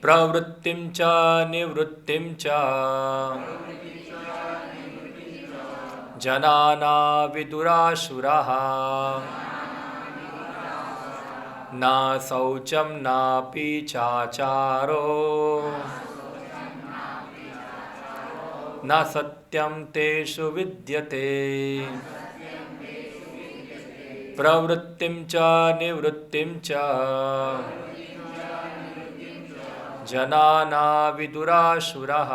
प्रवृत्तिं च निवृत्तिं च जनाना विदुरासुराः न शौचं नापि चाचारो न सत्यं तेषु विद्यते। प्रवृत्तिं च निवृत्तिं च जनाना विदुरासुरः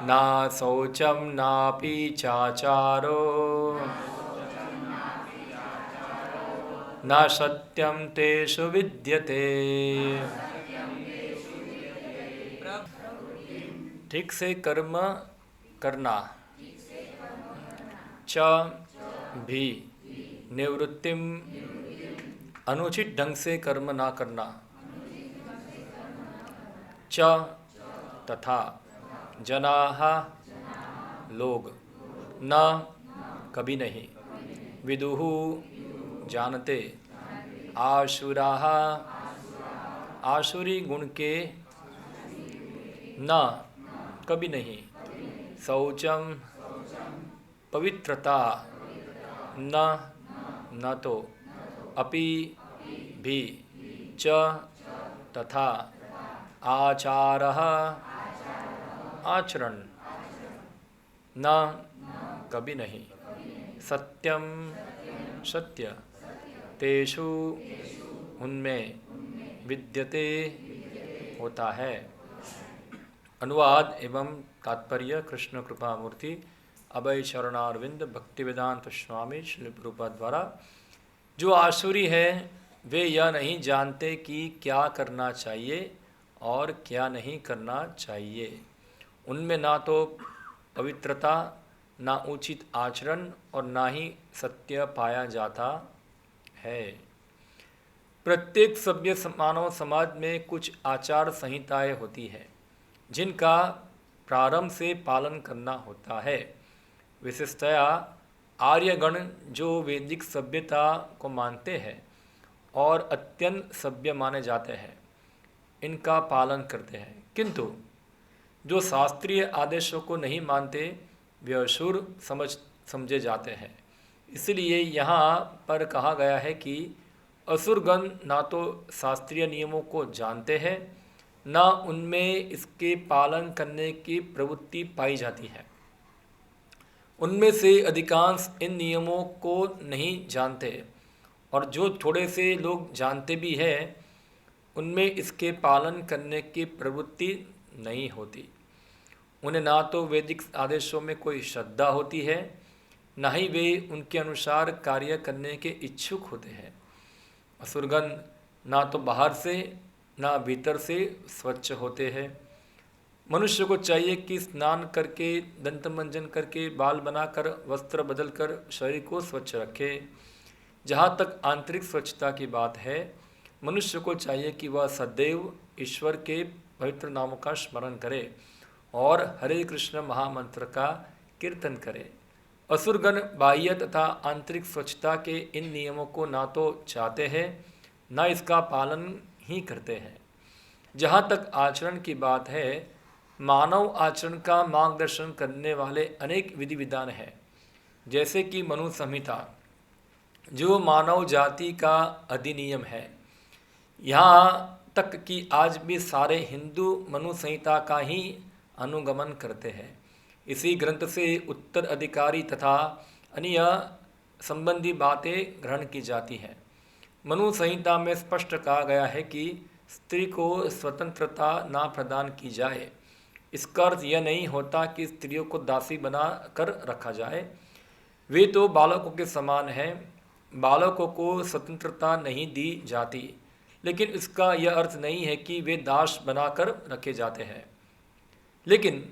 न शौचं नापि चाचारो न सत्यं तेषु विद्यते। ठीक से कर्म करना, च भी निवृत्तिम अनुचित ढंग से कर्म ना करना, च तथा जनाः लोग न कभी नहीं, विदुः जानते, आसुराः आसुरी गुण के न कभी नहीं, शौचम पवित्रता न तो, अपि भी, च तथा, आचारः आचरण न कभी नहीं, सत्यम सत्य, तेषु उनमें, विद्यते होता है। अनुवाद एवं तात्पर्य कृष्ण कृपा मूर्ति अभय चरणारविंद भक्तिवेदांत स्वामी श्री प्रभुपाद द्वारा। जो आसुरी है वे यह नहीं जानते कि क्या करना चाहिए और क्या नहीं करना चाहिए। उनमें ना तो पवित्रता, ना उचित आचरण और ना ही सत्य पाया जाता है। प्रत्येक सभ्य मानव समाज में कुछ आचार संहिताएं होती है जिनका प्रारंभ से पालन करना होता है। विशेषतया आर्यगण जो वैदिक सभ्यता को मानते हैं और अत्यंत सभ्य माने जाते हैं, इनका पालन करते हैं, किंतु जो शास्त्रीय आदेशों को नहीं मानते वे असुर समझे जाते हैं। इसलिए यहाँ पर कहा गया है कि असुरगण ना तो शास्त्रीय नियमों को जानते हैं, न उनमें इसके पालन करने की प्रवृत्ति पाई जाती है। उनमें से अधिकांश इन नियमों को नहीं जानते और जो थोड़े से लोग जानते भी हैं उनमें इसके पालन करने की प्रवृत्ति नहीं होती। उन्हें ना तो वैदिक आदेशों में कोई श्रद्धा होती है, न ही वे उनके अनुसार कार्य करने के इच्छुक होते हैं। असुरगण ना तो बाहर से ना भीतर से स्वच्छ होते हैं। मनुष्य को चाहिए कि स्नान करके, दंतमंजन करके, बाल बनाकर, वस्त्र बदलकर शरीर को स्वच्छ रखे। जहाँ तक आंतरिक स्वच्छता की बात है, मनुष्य को चाहिए कि वह सदैव ईश्वर के पवित्र नामों का स्मरण करे और हरे कृष्ण महामंत्र का कीर्तन करे। असुरगण बाह्य तथा आंतरिक स्वच्छता के इन नियमों को ना तो चाहते हैं न इसका पालन ही करते हैं। जहाँ तक आचरण की बात है, मानव आचरण का मार्गदर्शन करने वाले अनेक विधि विधान हैं, जैसे कि मनु संहिता जो मानव जाति का अधिनियम है। यहाँ तक कि आज भी सारे हिंदू मनु संहिता का ही अनुगमन करते हैं। इसी ग्रंथ से उत्तराधिकारी तथा अन्य संबंधी बातें ग्रहण की जाती हैं। मनु संहिता में स्पष्ट कहा गया है कि स्त्री को स्वतंत्रता ना प्रदान की जाए। इसका अर्थ यह नहीं होता कि स्त्रियों को दासी बना कर रखा जाए। वे तो बालकों के समान हैं, बालकों को स्वतंत्रता नहीं दी जाती, लेकिन इसका यह अर्थ नहीं है कि वे दास बनाकर रखे जाते हैं। लेकिन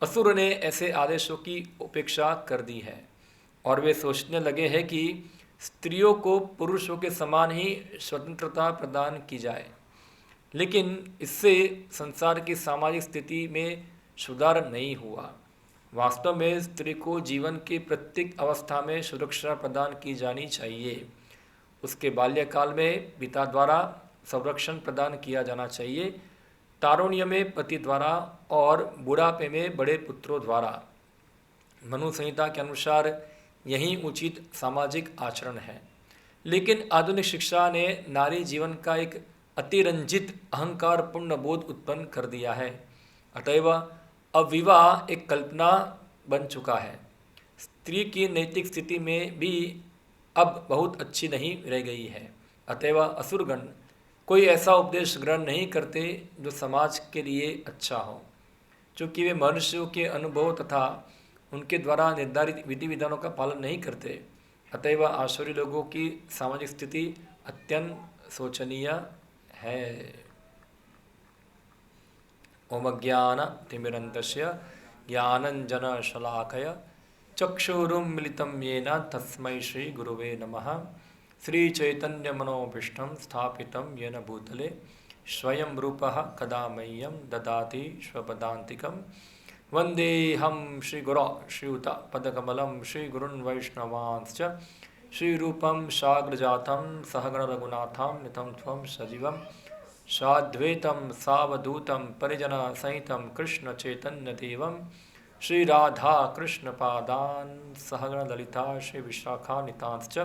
असुर ने ऐसे आदेशों की उपेक्षा कर दी है और वे सोचने लगे हैं कि स्त्रियों को पुरुषों के समान ही स्वतंत्रता प्रदान की जाए। लेकिन इससे संसार की सामाजिक स्थिति में सुधार नहीं हुआ। वास्तव में स्त्री को जीवन की प्रत्येक अवस्था में सुरक्षा प्रदान की जानी चाहिए। उसके बाल्यकाल में पिता द्वारा, संरक्षण प्रदान किया जाना चाहिए। तारुण्य में पति द्वारा और बुढ़ापे में बड़े पुत्रों द्वारा। मनु संहिता के अनुसार यही उचित सामाजिक आचरण है। लेकिन आधुनिक शिक्षा ने नारी जीवन का एक अतिरंजित अहंकार पूर्ण बोध उत्पन्न कर दिया है। अतएव अब विवाह एक कल्पना बन चुका है। स्त्री की नैतिक स्थिति में भी अब बहुत अच्छी नहीं रह गई है। अतएव असुरगण कोई ऐसा उपदेश ग्रहण नहीं करते जो समाज के लिए अच्छा हो, चूँकि वे मनुष्यों के अनुभव तथा उनके द्वारा निर्धारित विधि विधानों का पालन नहीं करते। अतएव आसुरी लोगों की सामाजिक स्थिति अत्यंत शोचनीय है। ओम ज्ञान तिमिरन्तस्य ज्ञानञ्जनशलाकया चक्षुरुन्मिलितं येन तस्मै श्री गुरुवे नमः। श्री चैतन्य मनोभीष्टं स्थापितं येन भूतले स्वयं रूपः कदा मह्यं ददाति स्वपदान्तिकं। वन्देऽहं श्रीगुरो श्रीयुतपदकमलं श्रीगुरुन् वैष्णवांश्च श्रीरूपं साग्रजातं सहगण रघुनाथं नितं त्वं सजीवं साद्वैतं सावधूतं परिजनसहितं कृष्ण चैतन्यदेवं श्री राधा कृष्ण पादान सहगण ललिता श्री विशाखान्वितांश्च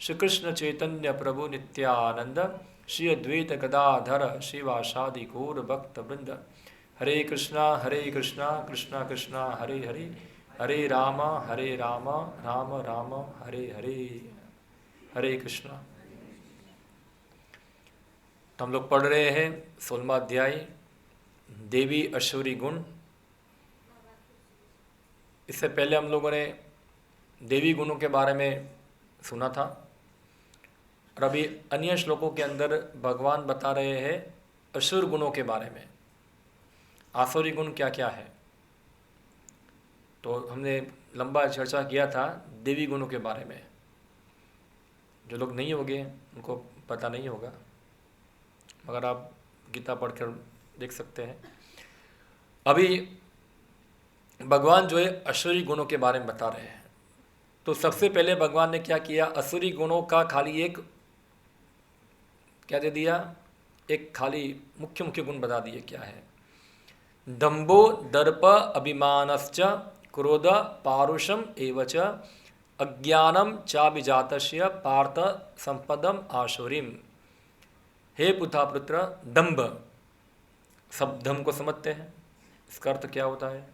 श्री कृष्ण चैतन्य प्रभु नित्यानंद श्री अद्वैत गदाधर श्रीवासादि गौर भक्त वृंद। हरे कृष्णा कृष्णा कृष्णा हरे हरे, हरे राम राम राम हरे हरे। हरे कृष्णा। तो हम लोग पढ़ रहे हैं 16वां अध्याय देवी अशौरी गुण। इससे पहले हम लोगों ने देवी गुणों के बारे में सुना था और अभी अन्य श्लोकों के अंदर भगवान बता रहे हैं असुर गुणों के बारे में। आसुरी गुण क्या क्या है, तो हमने लंबा चर्चा किया था देवी गुणों के बारे में। जो लोग नहीं होंगे उनको पता नहीं होगा, मगर आप गीता पढ़कर देख सकते हैं। अभी भगवान जो है असुरी गुणों के बारे में बता रहे हैं। तो सबसे पहले भगवान ने क्या किया, असुरी गुणों का खाली एक क्या दे दिया, एक खाली मुख्य मुख्य गुण बता दिए। क्या है? दंभो दर्प अभिमानश्च क्रोध पारुषम एवच अज्ञानम चाभिजातस्य पार्थ संपदम आशुरीम। हे पुत्र, दंभ, सब धम को समझते हैं, इसका अर्थ क्या होता है?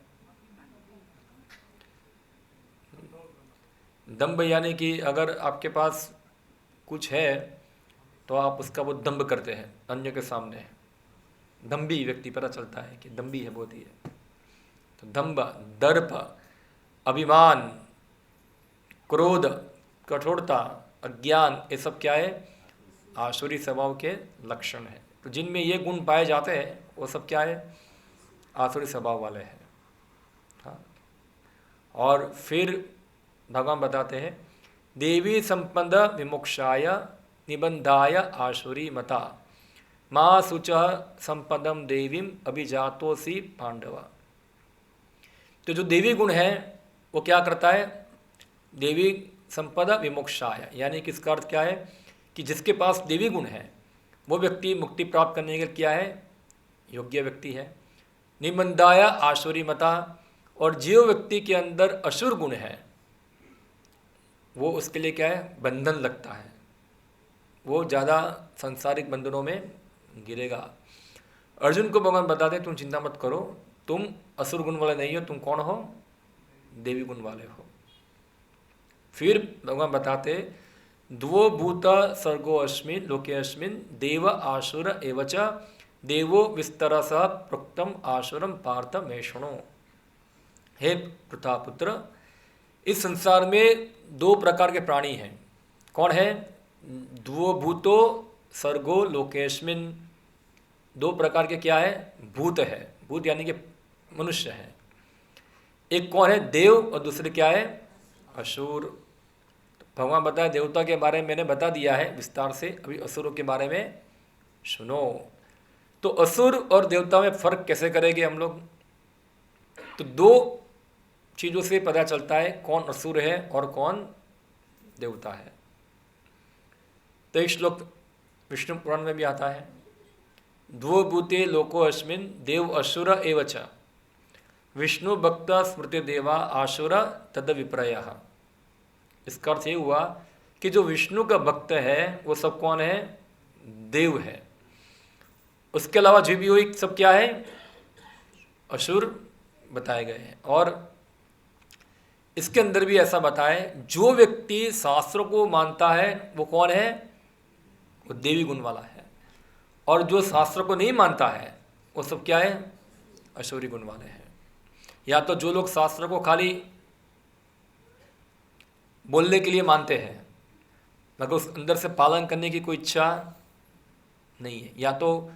दंभ यानी कि अगर आपके पास कुछ है तो आप उसका वो दंभ करते हैं अन्य के सामने। दंभी व्यक्ति पता चलता है कि दंभी है, बहुत ही है। तो दंभ, दर्प, अभिमान, क्रोध, कठोरता, अज्ञान, ये सब क्या है? आसुरी स्वभाव के लक्षण है। तो जिनमें ये गुण पाए जाते हैं वो सब क्या है? आसुरी स्वभाव वाले हैं। हाँ। और फिर भगवान बताते हैं देवी संपद विमुक्षाय निबंधाय आसुरी मता माँ शुच संपदम देवीम अभिजातोसी पांडवा। तो जो देवी गुण है वो क्या करता है? देवी संपदा विमुक्षाय, यानी कि इसका अर्थ क्या है कि जिसके पास देवी गुण है वो व्यक्ति मुक्ति प्राप्त करने के लिए क्या है? योग्य व्यक्ति है। निबंधाय आसुरी मता, और जो व्यक्ति के अंदर असुर गुण है वो उसके लिए क्या है? बंधन लगता है, वो ज़्यादा सांसारिक बंधनों में गिरेगा। अर्जुन को भगवान बताते हैं तुम चिंता मत करो, तुम असुर गुण वाले नहीं हो, तुम कौन हो? देवी गुण वाले हो। फिर भगवान बताते द्वो भूत सर्गो अस्मिन् लोके अस्मिन् देव आसुर एवच देवो विस्तरस प्रोक्तम आसुरम पार्थ मे शृणु। हे प्रतापुत्र, इस संसार में दो प्रकार के प्राणी हैं। कौन है? द्वो भूतो सर्गो लोकेस्मिन, दो प्रकार के क्या है? भूत है। भूत यानी कि मनुष्य है। एक कौन है? देव, और दूसरे क्या है? असुर। तो भगवान बताया देवता के बारे में मैंने बता दिया है विस्तार से, अभी असुरों के बारे में सुनो। तो असुर और देवता में फर्क कैसे करेंगे हम लोग? तो दो चीज़ों से पता चलता है कौन असुर है और कौन देवता है। तो एक श्लोक विष्णु पुराण में भी आता है, द्वो भूते लोको अस्मिन देव असुर एव च विष्णु भक्त स्मृति देवा आसुर तद विप्रयः। इसका अर्थ ये हुआ कि जो विष्णु का भक्त है वो सब कौन है? देव है। उसके अलावा जो भी हुई सब क्या है? असुर बताए गए हैं। और इसके अंदर भी ऐसा बताए, जो व्यक्ति शास्त्रों को मानता है वो कौन है? वो देवी गुण वाला है। और जो शास्त्र को नहीं मानता है वो सब क्या है? असुरी गुण वाले हैं। या तो जो लोग शास्त्र को खाली बोलने के लिए मानते हैं मगर उस अंदर से पालन करने की कोई इच्छा नहीं है, या तो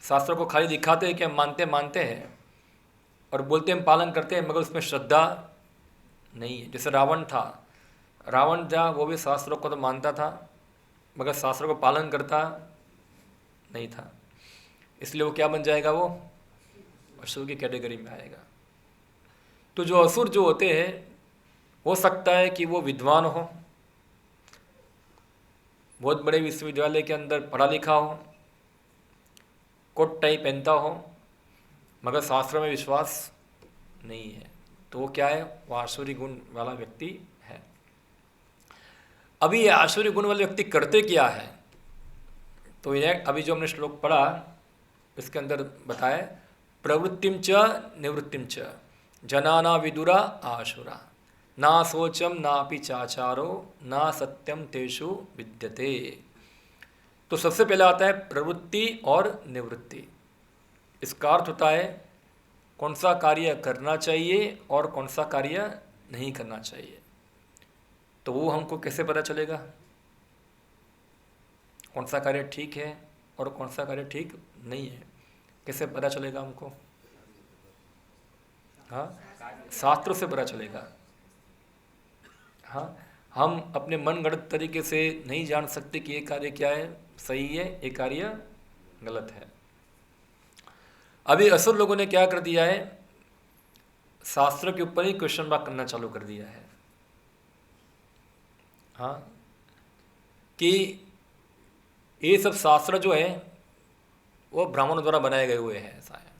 शास्त्र को खाली दिखाते हैं कि हम मानते हैं और बोलते हम पालन करते हैं मगर उसमें श्रद्धा नहीं है। जैसे रावण था, वो भी शास्त्रों को तो मानता था मगर शास्त्रों को पालन करता नहीं था, इसलिए वो क्या बन जाएगा? वो असुर की कैटेगरी में आएगा। तो जो असुर जो होते हैं, हो सकता है कि वो विद्वान हो, बहुत बड़े विश्वविद्यालय के अंदर पढ़ा लिखा हो, कोट टाई पहनता हो, मगर शास्त्र में विश्वास नहीं है, तो वो क्या है? वो आसुरी गुण वाला व्यक्ति है। अभी ये आसुरी गुण वाले व्यक्ति करते क्या है? तो यह अभी जो हमने श्लोक पढ़ा इसके अंदर बताया, प्रवृत्तिम च निवृत्तिम च जनाना विदुरा आसुरा ना शोचम नापि चाचारो ना सत्यम तेषु विद्यते। तो सबसे पहले आता है प्रवृत्ति और निवृत्ति। इसका अर्थ होता है कौन सा कार्य करना चाहिए और कौन सा कार्य नहीं करना चाहिए। तो वो हमको कैसे पता चलेगा कौन सा कार्य ठीक है और कौन सा कार्य ठीक नहीं है? कैसे पता चलेगा हमको? हाँ, शास्त्रों से पता चलेगा। हाँ, हम अपने मनगढ़ंत तरीके से नहीं जान सकते कि ये कार्य क्या है, सही है, ये कार्य गलत है। अभी असुर लोगों ने क्या कर दिया है? शास्त्र के ऊपर ही क्वेश्चन मार्क करना चालू कर दिया है। हाँ, कि ये सब शास्त्र जो है वो ब्राह्मणों द्वारा बनाए गए हुए हैं, ऐसा है।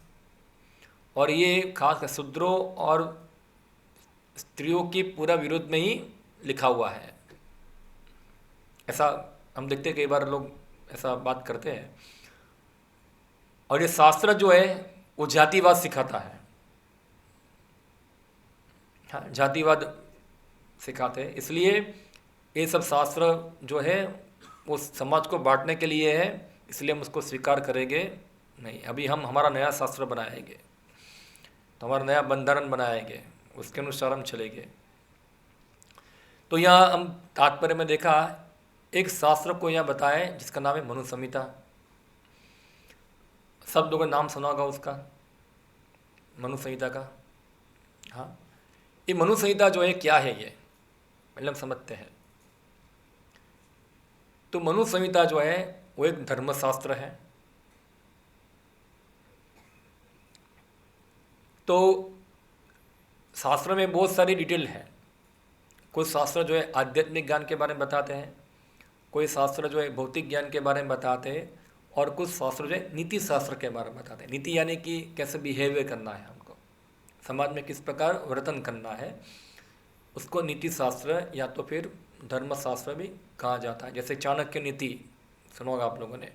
और ये खास कर शूद्रों और स्त्रियों की पूरा विरोध में ही लिखा हुआ है। ऐसा हम देखते हैं, कई बार लोग ऐसा बात करते हैं। और ये शास्त्र जो है वो जातिवाद सिखाता है। हाँ, जातिवाद सिखाते हैं, इसलिए ये सब शास्त्र जो है वो समाज को बांटने के लिए है, इसलिए हम उसको स्वीकार करेंगे नहीं। अभी हम हमारा नया शास्त्र बनाएंगे, तो हमारा नया बंधारण बनाएंगे, उसके अनुसार हम चलेंगे। तो यहाँ हम तात्पर्य में देखा एक शास्त्र को यहाँ बताएं जिसका नाम है मनु संहिता। सब लोगों ने नाम सुना होगा उसका, मनु संहिता का। हाँ, ये मनु संहिता जो है क्या है, ये पहले हम समझते हैं। तो मनु संहिता जो है वो एक धर्मशास्त्र है। तो शास्त्र में बहुत सारी डिटेल है। कुछ शास्त्र जो है आध्यात्मिक ज्ञान के बारे में बताते हैं, कोई शास्त्र जो है भौतिक ज्ञान के बारे में बताते हैं, और कुछ शास्त्र जो है नीति शास्त्र के बारे में बताते हैं। नीति यानी कि कैसे बिहेवियर करना है, हमको समाज में किस प्रकार वर्तन करना है, उसको नीति शास्त्र या तो फिर धर्मशास्त्र भी कहा जाता है। जैसे चाणक्य नीति सुना होगा आप लोगों ने,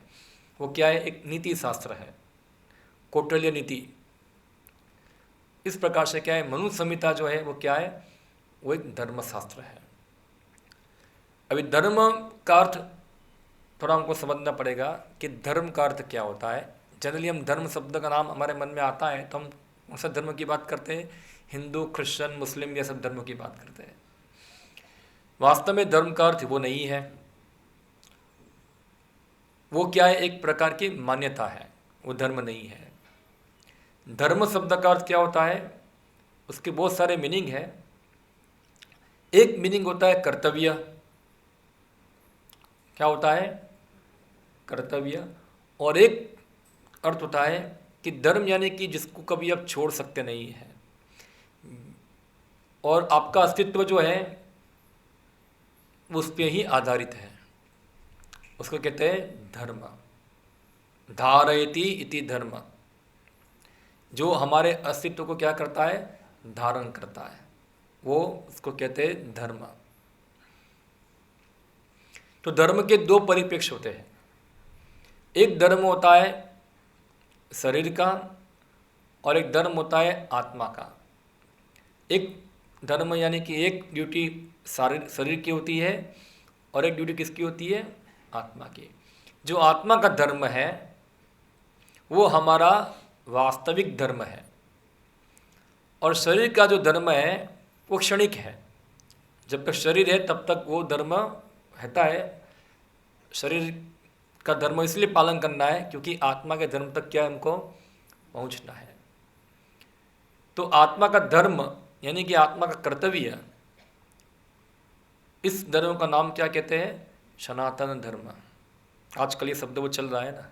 वो क्या है? एक नीति शास्त्र है। कौटिल्य नीति। इस प्रकार से क्या है, मनु संहिता जो है वो क्या है? वो एक धर्मशास्त्र है। अभी धर्म का अर्थ थोड़ा हमको समझना पड़ेगा कि धर्म का अर्थ क्या होता है। जनरली हम धर्म शब्द का नाम हमारे मन में आता है तो हम उन सब धर्म की बात करते हैं, हिंदू, क्रिश्चियन, मुस्लिम, ये सब धर्म की बात करते हैं। वास्तव में धर्म का अर्थ वो नहीं है। वो क्या है? एक प्रकार की मान्यता है, वो धर्म नहीं है। धर्म शब्द का अर्थ क्या होता है? उसके बहुत सारे मीनिंग है। एक मीनिंग होता है कर्तव्य। क्या होता है? कर्तव्य। और एक अर्थ होता है कि धर्म यानी कि जिसको कभी आप छोड़ सकते नहीं है, और आपका अस्तित्व जो है उस पर ही आधारित है। उसको कहते हैं धर्म। धारयति इति धर्म, जो हमारे अस्तित्व को क्या करता है, धारण करता है, वो उसको कहते हैं धर्म। तो धर्म के दो परिप्रेक्ष्य होते हैं। एक धर्म होता है शरीर का और एक धर्म होता है आत्मा का। एक धर्म यानी कि एक ड्यूटी शरीर की होती है और एक ड्यूटी किसकी होती है, आत्मा की। जो आत्मा का धर्म है वो हमारा वास्तविक धर्म है, और शरीर का जो धर्म है वो क्षणिक है। जब तक शरीर है तब तक वो धर्म रहता है। शरीर का धर्म इसलिए पालन करना है क्योंकि आत्मा के धर्म तक क्या हमको पहुंचना है। तो आत्मा का धर्म यानी कि आत्मा का कर्तव्य, इस धर्म का नाम क्या कहते हैं, सनातन धर्म। आजकल ये शब्द वो चल रहा है ना,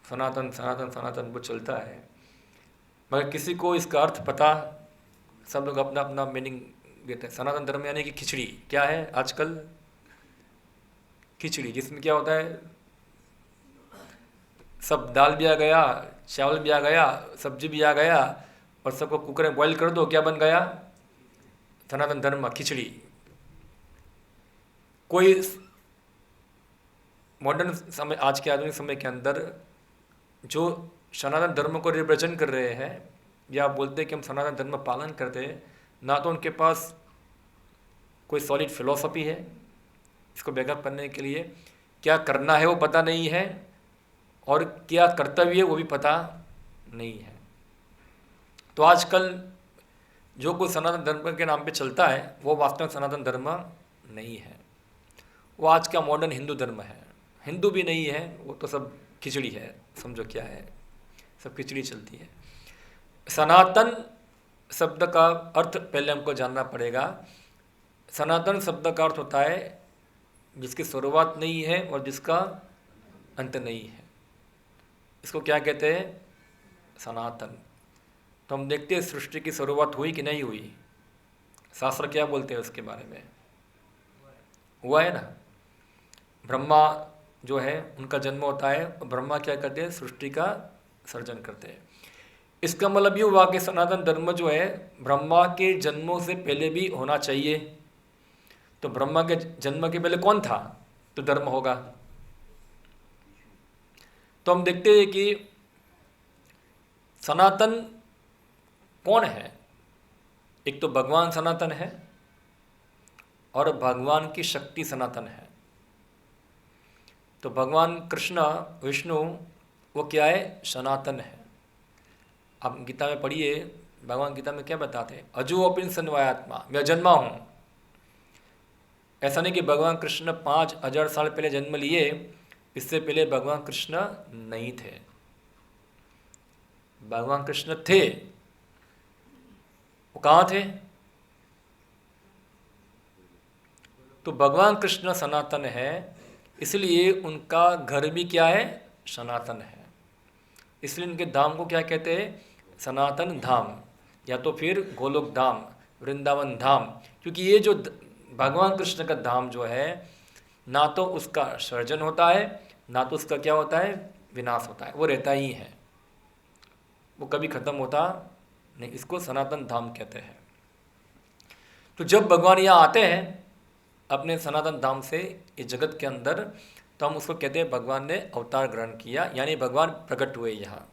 सनातन सनातन सनातन वो चलता है, मगर किसी को इसका अर्थ पता, सब लोग अपना अपना मीनिंग देते हैं। सनातन धर्म यानी कि खिचड़ी क्या है आजकल, खिचड़ी जिसमें क्या होता है, सब दाल भी आ गया, चावल भी आ गया, सब्जी भी आ गया, और सबको कुकर में बॉईल कर दो, क्या बन गया, सनातन धर्म खिचड़ी। कोई मॉडर्न समय, आज के आधुनिक समय के अंदर जो सनातन धर्म को रिप्रेजेंट कर रहे हैं या बोलते हैं कि हम सनातन धर्म पालन करते हैं, ना तो उनके पास कोई सॉलिड फिलॉसफी है इसको बैकअप करने के लिए, क्या करना है वो पता नहीं है, और क्या कर्तव्य है वो भी पता नहीं है। तो आजकल जो कोई सनातन धर्म के नाम पे चलता है वो वास्तव में सनातन धर्म नहीं है, वो आज का मॉडर्न हिंदू धर्म है। हिंदू भी नहीं है वो, तो सब खिचड़ी है, समझो क्या है, सब खिचड़ी चलती है। सनातन शब्द का अर्थ पहले हमको जानना पड़ेगा। सनातन शब्द का अर्थ होता है जिसकी शुरुआत नहीं है और जिसका अंत नहीं है, इसको क्या कहते हैं, सनातन। तो हम देखते हैं सृष्टि की शुरुआत हुई कि नहीं हुई, शास्त्र क्या बोलते हैं उसके बारे में, हुआ है ना। ब्रह्मा जो है उनका जन्म होता है, और ब्रह्मा क्या करते हैं, सृष्टि का सर्जन करते हैं। इसका मतलब ये हुआ कि सनातन धर्म जो है ब्रह्मा के जन्मों से पहले भी होना चाहिए। तो ब्रह्मा के जन्म के पहले कौन था, तो धर्म होगा। तो हम देखते हैं कि सनातन कौन है, एक तो भगवान सनातन है और भगवान की शक्ति सनातन है। तो भगवान कृष्ण विष्णु वो क्या है, सनातन है। आप गीता में पढ़िए, भगवान गीता में क्या बताते हैं, अजो अपिन सन्वयात्मा, मैं जन्मा हूँ। ऐसा नहीं कि भगवान कृष्ण 5000 साल पहले जन्म लिए, इससे पहले भगवान कृष्ण नहीं थे। भगवान कृष्ण थे, वो कहाँ थे, तो भगवान कृष्ण सनातन है, इसलिए उनका घर भी क्या है, सनातन है। इसलिए उनके धाम को क्या कहते हैं, सनातन धाम, या तो फिर गोलोक धाम, वृंदावन धाम। क्योंकि ये जो भगवान कृष्ण का धाम जो है, ना तो उसका सर्जन होता है, ना तो उसका क्या होता है, विनाश होता है, वो रहता ही है, वो कभी ख़त्म होता नहीं। इसको सनातन धाम कहते हैं। तो जब भगवान यहाँ आते हैं अपने सनातन धाम से इस जगत के अंदर, तो हम उसको कहते हैं भगवान ने अवतार ग्रहण किया, यानी भगवान प्रकट हुए यहाँ।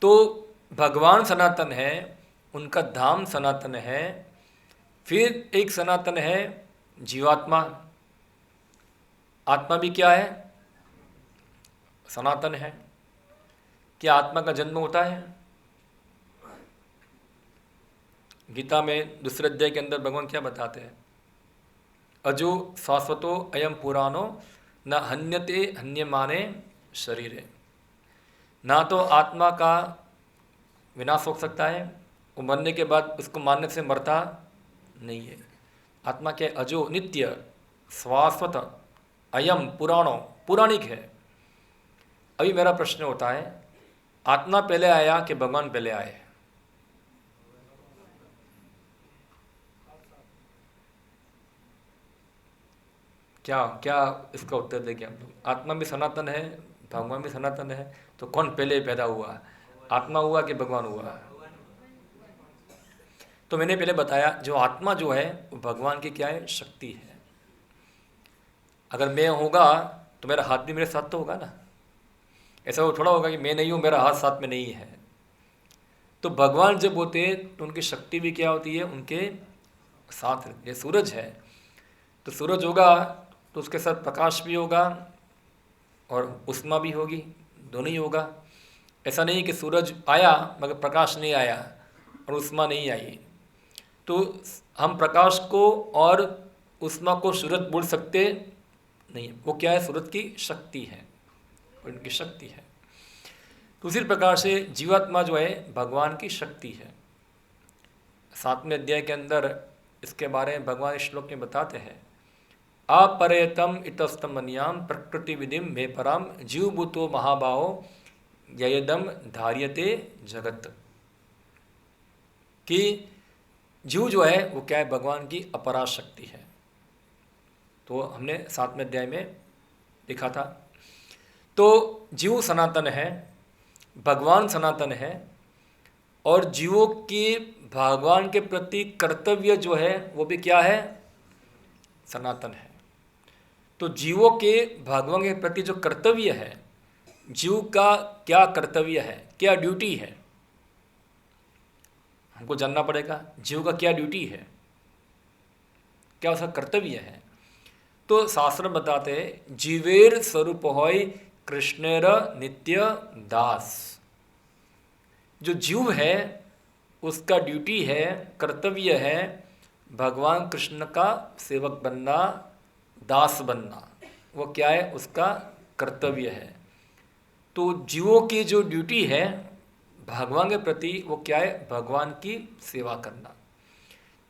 तो भगवान सनातन है, उनका धाम सनातन है। फिर एक सनातन है जीवात्मा, आत्मा भी क्या है, सनातन है। क्या आत्मा का जन्म होता है, गीता में दूसरे अध्याय के अंदर भगवान क्या बताते हैं, अजो शाश्वतो अयम पुराणो न हन्यते हन्यमाने शरीरे। ना तो आत्मा का विनाश हो सकता है, वो मरने के बाद उसको मानने से मरता नहीं है। आत्मा के अजो नित्य शाश्वत अयम पुराणो, पुराणिक है। अभी मेरा प्रश्न होता है, आत्मा पहले आया कि भगवान पहले आए, क्या क्या इसका उत्तर देंगे हम लोग? आत्मा भी सनातन है, भगवान भी सनातन है, तो कौन पहले पैदा हुआ, आत्मा हुआ कि भगवान हुआ? तो मैंने पहले बताया जो आत्मा जो है वो भगवान की क्या है, शक्ति है। अगर मैं होगा तो मेरा हाथ भी मेरे साथ तो होगा ना, ऐसा वो थोड़ा होगा कि मैं नहीं हूँ मेरा हाथ साथ में नहीं है। तो भगवान जब होते हैं तो उनकी शक्ति भी क्या होती है, उनके साथ। ये सूरज है तो सूरज होगा तो उसके साथ प्रकाश भी होगा और उष्मा भी होगी, दोनों ही होगा। ऐसा नहीं कि सूरज आया मगर प्रकाश नहीं आया और उष्मा नहीं आई। तो हम प्रकाश को और उष्मा को सूरज बोल सकते नहीं, वो क्या है, सूरज की शक्ति है, उनकी शक्ति है। तो उसी प्रकार से जीवात्मा जो है भगवान की शक्ति है। 7वें अध्याय के अंदर इसके बारे में भगवान इस श्लोक में बताते हैं, अपरेतम इतस्तम मनियाम प्रकृति विधिम मे पराम जीवभूतो महाबाहो ययदम धार्यते जगत। कि जीव जो है वो क्या है, भगवान की अपरा शक्ति है। तो हमने 7वें अध्याय में देखा था। तो जीव सनातन है, भगवान सनातन है, और जीवों की भगवान के प्रति कर्तव्य जो है वो भी क्या है, सनातन है। तो जीवों के भगवान के प्रति जो कर्तव्य है, जीव का क्या कर्तव्य है, क्या ड्यूटी है, हमको जानना पड़ेगा। जीव का क्या ड्यूटी है, क्या उसका कर्तव्य है। तो शास्त्र बताते हैं, जीवेर स्वरूप होय कृष्णेर नित्य दास। जो जीव है उसका ड्यूटी है, कर्तव्य है भगवान कृष्ण का सेवक बनना, दास बनना। वो क्या है, उसका कर्तव्य है। तो जीवों की जो ड्यूटी है भगवान के प्रति वो क्या है, भगवान की सेवा करना।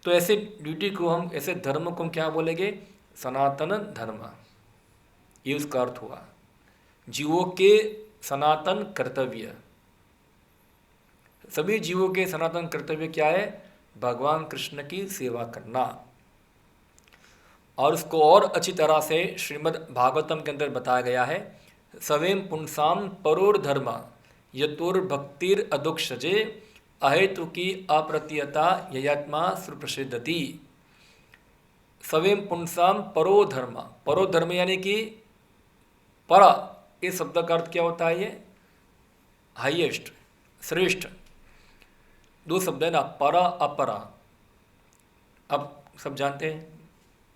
तो ऐसे ड्यूटी को हम, ऐसे धर्म को हम क्या बोलेंगे, सनातन धर्म। ये उसका अर्थ हुआ, जीवों के सनातन कर्तव्य। सभी जीवों के सनातन कर्तव्य क्या है, भगवान कृष्ण की सेवा करना। और उसको और अच्छी तरह से श्रीमद् भागवतम के अंदर बताया गया है, सवेम पुंसाम परोर धर्म यतुर्भक्तिर अदुक्षजे अहेतु की अप्रतीयता ययात्मा सुप्रसिद्धति। सवेम पुंसाम परो धर्म, परो धर्म यानी कि पर, इस शब्द का अर्थ क्या होता है, ये हाईएस्ट, श्रेष्ठ। दो शब्द है ना, पर अपरा। अब सब जानते हैं,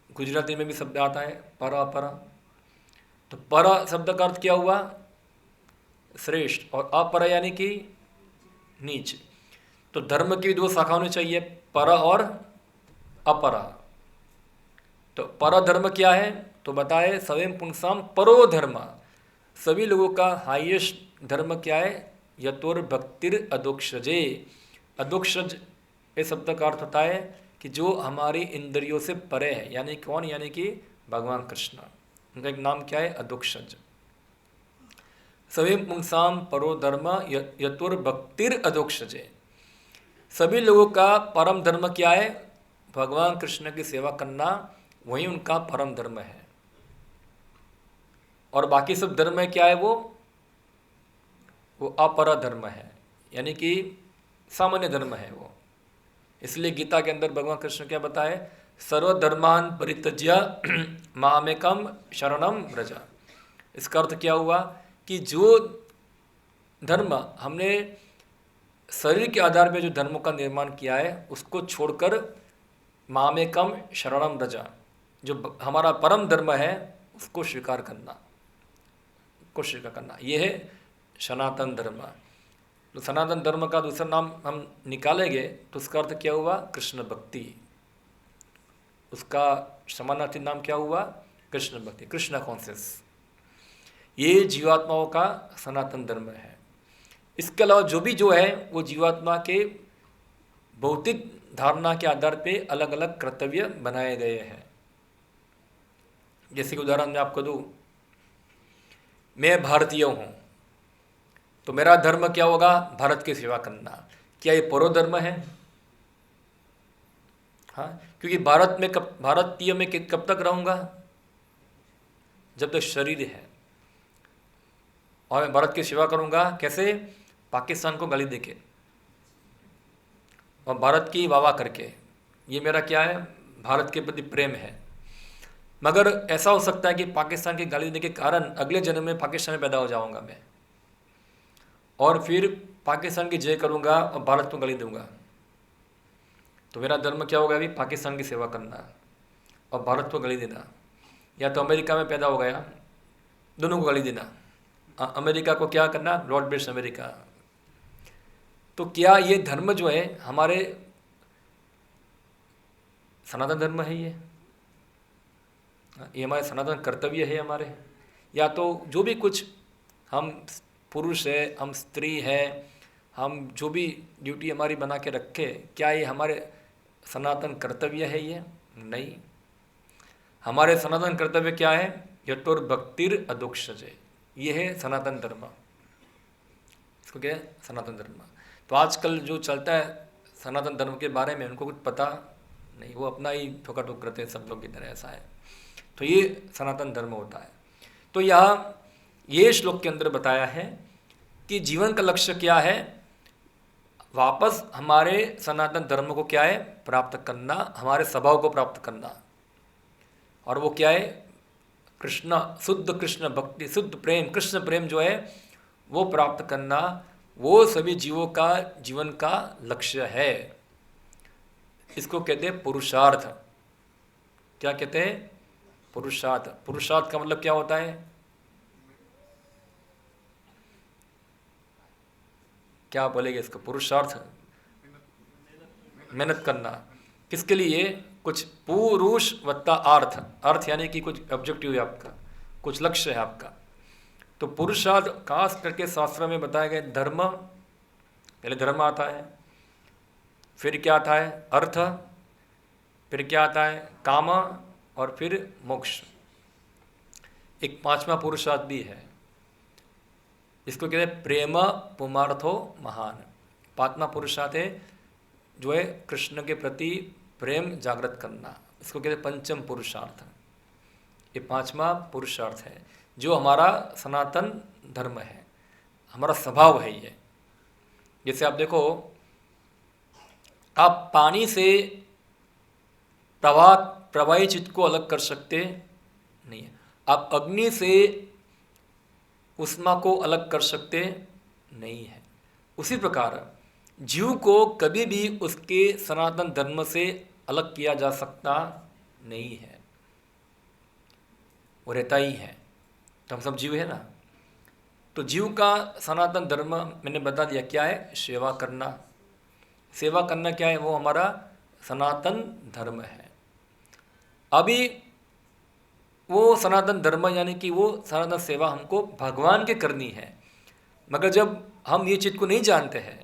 गुजराती में भी शब्द आता है पर अपरा। तो पर शब्द का अर्थ क्या हुआ, श्रेष्ठ, और अपर यानी कि नीच। तो धर्म की दो शाखा होनी चाहिए, पर और अपरा। तो पर धर्म क्या है, तो बताए सवेम पुंसाम परो धर्म। सभी लोगों का हाईएस्ट धर्म क्या है, यतोर भक्तिर अदोक्षजे। अदोक्षज इस शब्द का अर्थ होता है कि जो हमारी इंद्रियों से परे है, यानी कौन, यानी कि भगवान कृष्ण। उनका एक नाम क्या है, अदोक्षज। सवेम पुंसाम परो धर्म यतुर भक्तिर अदोक्षजे। सभी लोगों का परम धर्म क्या है, भगवान कृष्ण की सेवा करना, वही उनका परम धर्म है। और बाकी सब धर्म है क्या है, वो अपर धर्म है, यानी कि सामान्य धर्म है वो। इसलिए गीता के अंदर भगवान कृष्ण क्या बताए, सर्वधर्मान परित्यज्य मामेकम शरणम व्रज। इसका अर्थ क्या हुआ कि जो धर्म हमने शरीर के आधार पर जो धर्मों का निर्माण किया है उसको छोड़कर मामेकम शरणम व्रज, जो हमारा परम धर्म है उसको स्वीकार करना, को स्वीकार करना, ये है सनातन धर्म। तो सनातन धर्म का दूसरा नाम हम निकालेंगे तो उसका अर्थ क्या हुआ, कृष्ण भक्ति। उसका समानार्थी नाम क्या हुआ, कृष्ण भक्ति, कृष्ण कॉन्शियस। ये जीवात्माओं का सनातन धर्म है। इसके अलावा जो भी जो है वो जीवात्मा के भौतिक धारणा के आधार पे अलग अलग कर्तव्य बनाए गए हैं। जैसे कि उदाहरण मैं आपको दूँ, मैं भारतीय हूँ तो मेरा धर्म क्या होगा, भारत की सेवा करना। क्या ये परो धर्म है? हाँ, क्योंकि भारत में भारतीय में कब तक रहूँगा, जब तक शरीर है। और मैं भारत की सेवा करूँगा कैसे? पाकिस्तान को गाली देके और भारत की वाह करके। ये मेरा क्या है? भारत के प्रति प्रेम है। मगर ऐसा हो सकता है कि पाकिस्तान की गाली देने के कारण अगले जन्म में पाकिस्तान में पैदा हो जाऊंगा मैं, और फिर पाकिस्तान की जय करूंगा और भारत को गाली दूंगा। तो मेरा धर्म क्या होगा? अभी पाकिस्तान की सेवा करना और भारत को गाली देना। या तो अमेरिका में पैदा हो गया, दोनों को गाली देना। अमेरिका को क्या करना? God bless America. तो क्या ये धर्म जो है हमारे सनातन धर्म है? ये हमारे सनातन कर्तव्य है हमारे? या तो जो भी कुछ हम पुरुष है, हम स्त्री है, हम जो भी ड्यूटी हमारी बना के रखे, क्या ये हमारे सनातन कर्तव्य है? ये नहीं। हमारे सनातन कर्तव्य क्या है? यतोर भक्तिर अदोक्षजे, ये है सनातन धर्म। इसको क्या है? सनातन धर्म। तो आजकल जो चलता है सनातन धर्म के बारे में, उनको कुछ पता नहीं, वो अपना ही ठोका ठोक करते हैं सब लोग की तरह, ऐसा है। तो ये सनातन धर्म होता है। तो यहाँ ये श्लोक के अंदर बताया है कि जीवन का लक्ष्य क्या है? वापस हमारे सनातन धर्म को क्या है? प्राप्त करना, हमारे स्वभाव को प्राप्त करना। और वो क्या है? कृष्ण, शुद्ध कृष्ण भक्ति, शुद्ध प्रेम, कृष्ण प्रेम जो है वो प्राप्त करना, वो सभी जीवों का जीवन का लक्ष्य है। इसको कहते हैं पुरुषार्थ। क्या कहते हैं? पुरुषार्थ। पुरुषार्थ का मतलब क्या होता है? क्या बोलेंगे इसको? पुरुषार्थ मेहनत करना। किसके लिए? कुछ पुरुष वत्ता अर्थ, अर्थ यानी कि कुछ ऑब्जेक्टिव है आपका, कुछ लक्ष्य है आपका। तो पुरुषार्थ खास करके शास्त्र में बताया गया धर्म, पहले धर्म आता है, फिर क्या आता है? अर्थ, फिर क्या आता है? काम, और फिर मोक्ष। एक पांचवा पुरुषार्थ भी है, इसको कहते हैं प्रेम पुमार्थो महान। पांचवा पुरुषार्थ है जो है कृष्ण के प्रति प्रेम जागृत करना, इसको कहते हैं पंचम पुरुषार्थ। ये पांचवा पुरुषार्थ है जो हमारा सनातन धर्म है, हमारा स्वभाव है ये। जैसे आप देखो, आप पानी से प्रवाही चित्त को अलग कर सकते नहीं है, आप अग्नि से उष्मा को अलग कर सकते नहीं है। उसी प्रकार जीव को कभी भी उसके सनातन धर्म से अलग किया जा सकता नहीं है, वो रहता ही है। तो हम सब जीव है ना। तो जीव का सनातन धर्म मैंने बता दिया क्या है? सेवा करना। सेवा करना क्या है? वो हमारा सनातन धर्म है। अभी वो सनातन धर्म यानी कि वो सनातन सेवा हमको भगवान के करनी है। मगर जब हम ये चीज़ को नहीं जानते हैं,